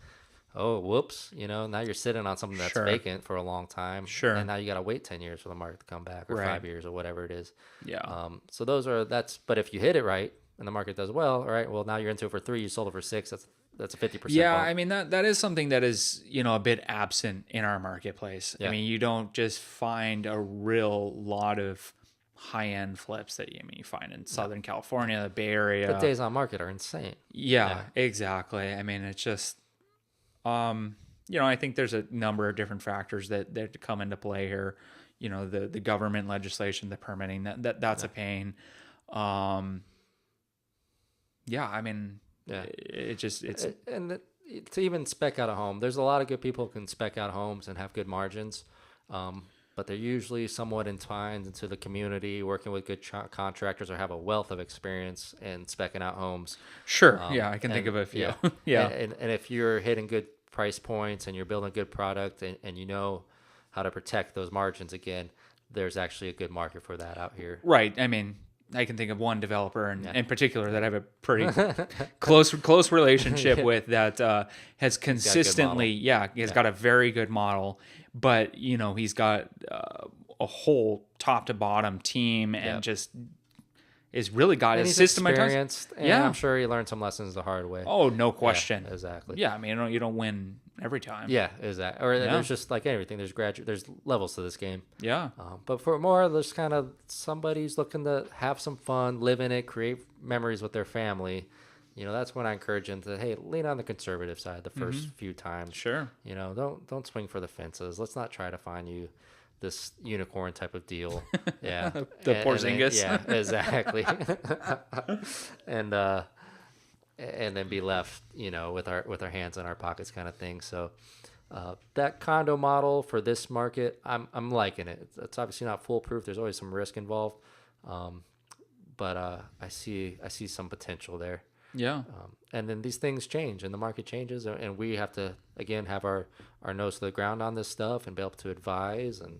oh, whoops, now you're sitting on something that's vacant for a long time. Sure. And now you got to wait 10 years for the market to come back, or 5 years, or whatever it is. Yeah. So but if you hit it right and the market does well, all right, well, now you're into it for 3, you sold it for 6, that's a 50% Yeah. bump. I mean, that is something that is, a bit absent in our marketplace. Yeah. I mean, you don't just find a real lot of high-end flips that you find in Southern California, the Bay Area. The days on market are insane. Yeah, exactly. I mean, it's just, I think there's a number of different factors that come into play here. The government legislation, the permitting, that's a pain. I mean, it's and to even spec out a home, there's a lot of good people who can spec out homes and have good margins, but they're usually somewhat entwined into the community, working with good contractors, or have a wealth of experience in specking out homes. Sure. I can think of a few. Yeah. And if you're hitting good price points and you're building a good product, and you know how to protect those margins, again, there's actually a good market for that out here. Right. I mean, I can think of one developer in particular that I have a pretty close relationship with, that has consistently, got a very good model, but he's got a whole top to bottom team, and just is really got his systematized. And I'm sure he learned some lessons the hard way. Oh, no question. Yeah, exactly. Yeah, I mean, you don't win every time. Yeah, exactly. Or there's just like everything. There's levels to this game. Yeah. But for more, there's kind of somebody's looking to have some fun, live in it, create memories with their family. That's when I encourage them to, hey, lean on the conservative side the first few times. Sure. Don't swing for the fences. Let's not try to find you this unicorn type of deal. Yeah. The Porzingis. Yeah, exactly. and then be left, with our hands in our pockets kind of thing. So that condo model for this market, I'm liking it. It's obviously not foolproof. There's always some risk involved. But I see some potential there. Yeah. And then these things change and the market changes, and we have to, again, have our nose to the ground on this stuff and be able to advise and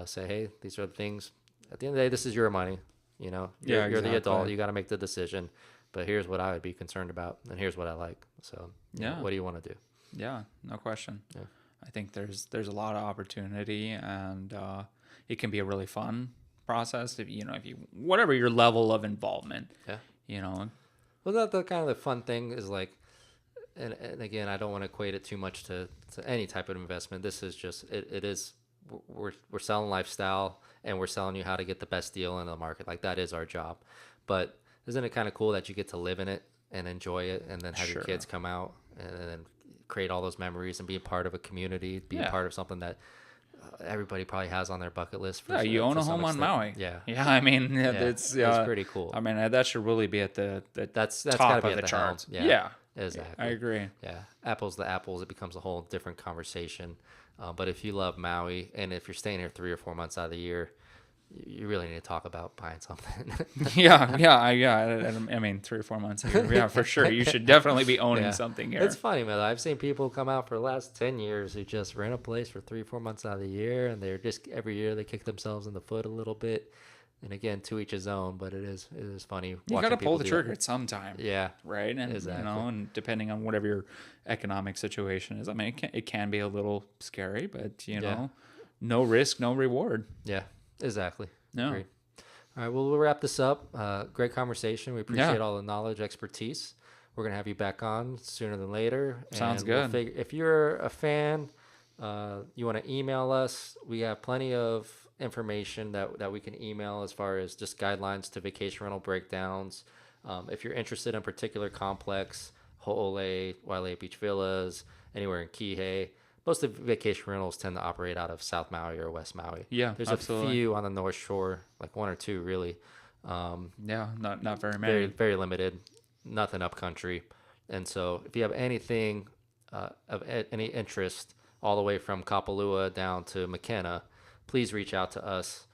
say, hey, these are the things. At the end of the day, this is your money. You're the adult. You got to make the decision. But here's what I would be concerned about, and here's what I like. So, what do you want to do? Yeah, no question. Yeah. I think there's a lot of opportunity, and it can be a really fun process if you whatever your level of involvement. Yeah. Well, that the kind of the fun thing is like, and again, I don't want to equate it too much to any type of investment. This is just it is we're selling lifestyle, and we're selling you how to get the best deal in the market. Like, that is our job. But isn't it kind of cool that you get to live in it and enjoy it, and then have your kids come out and then create all those memories and be a part of a community, be a part of something that everybody probably has on their bucket list. You own a home on Maui. Yeah. I mean, it's pretty cool. I mean, that should really be at the that's top gotta be of at the helm. charts. Yeah, exactly. I agree. Yeah, apples to apples, it becomes a whole different conversation. But if you love Maui, and if you're staying here 3 or 4 months out of the year, you really need to talk about buying something. I mean, 3 or 4 months. Yeah, for sure. You should definitely be owning something here. It's funny, man. I've seen people come out for the last 10 years who just rent a place for 3 or 4 months out of the year, and they're just, every year they kick themselves in the foot a little bit. And again, to each his own, but it is funny. You got to pull the trigger at some time. Yeah. Right. And, exactly. And depending on whatever your economic situation is, I mean, it can be a little scary, but, you know, no risk, no reward. Yeah, exactly. No. Agreed. All right, well, we'll wrap this up. Great conversation. We appreciate all the knowledge, expertise. We're going to have you back on sooner than later. Sounds good. If you're a fan, you want to email us, we have plenty of information that we can email as far as just guidelines to vacation rental breakdowns. If you're interested in a particular complex, Ho'ole, Wailea Beach Villas, anywhere in Kihei, most of the vacation rentals tend to operate out of South Maui or West Maui. Yeah, there's absolutely. a few on the North Shore, like 1 or 2 really. Not very many. Very, very limited. Nothing upcountry. And so if you have anything of any interest, all the way from Kapalua down to McKenna, please reach out to us.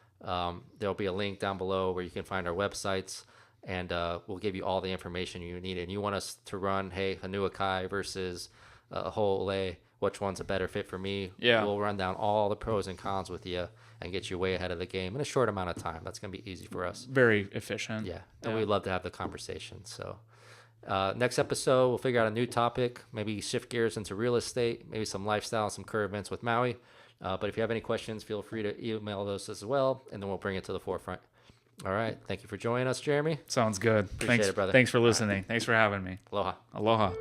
There'll be a link down below where you can find our websites, and we'll give you all the information you need. And you want us to run, hey, Hanuakai versus Ho'ole, which one's a better fit for me? Yeah. We'll run down all the pros and cons with you and get you way ahead of the game in a short amount of time. That's going to be easy for us. Very efficient. Yeah. And we'd love to have the conversation. So next episode, we'll figure out a new topic, maybe shift gears into real estate, maybe some lifestyle, some current events with Maui. But if you have any questions, feel free to email those as well, and then we'll bring it to the forefront. All right. Thank you for joining us, Jeremy. Sounds good. Appreciate it, brother. Thanks for listening. Thanks for having me. Aloha. Aloha.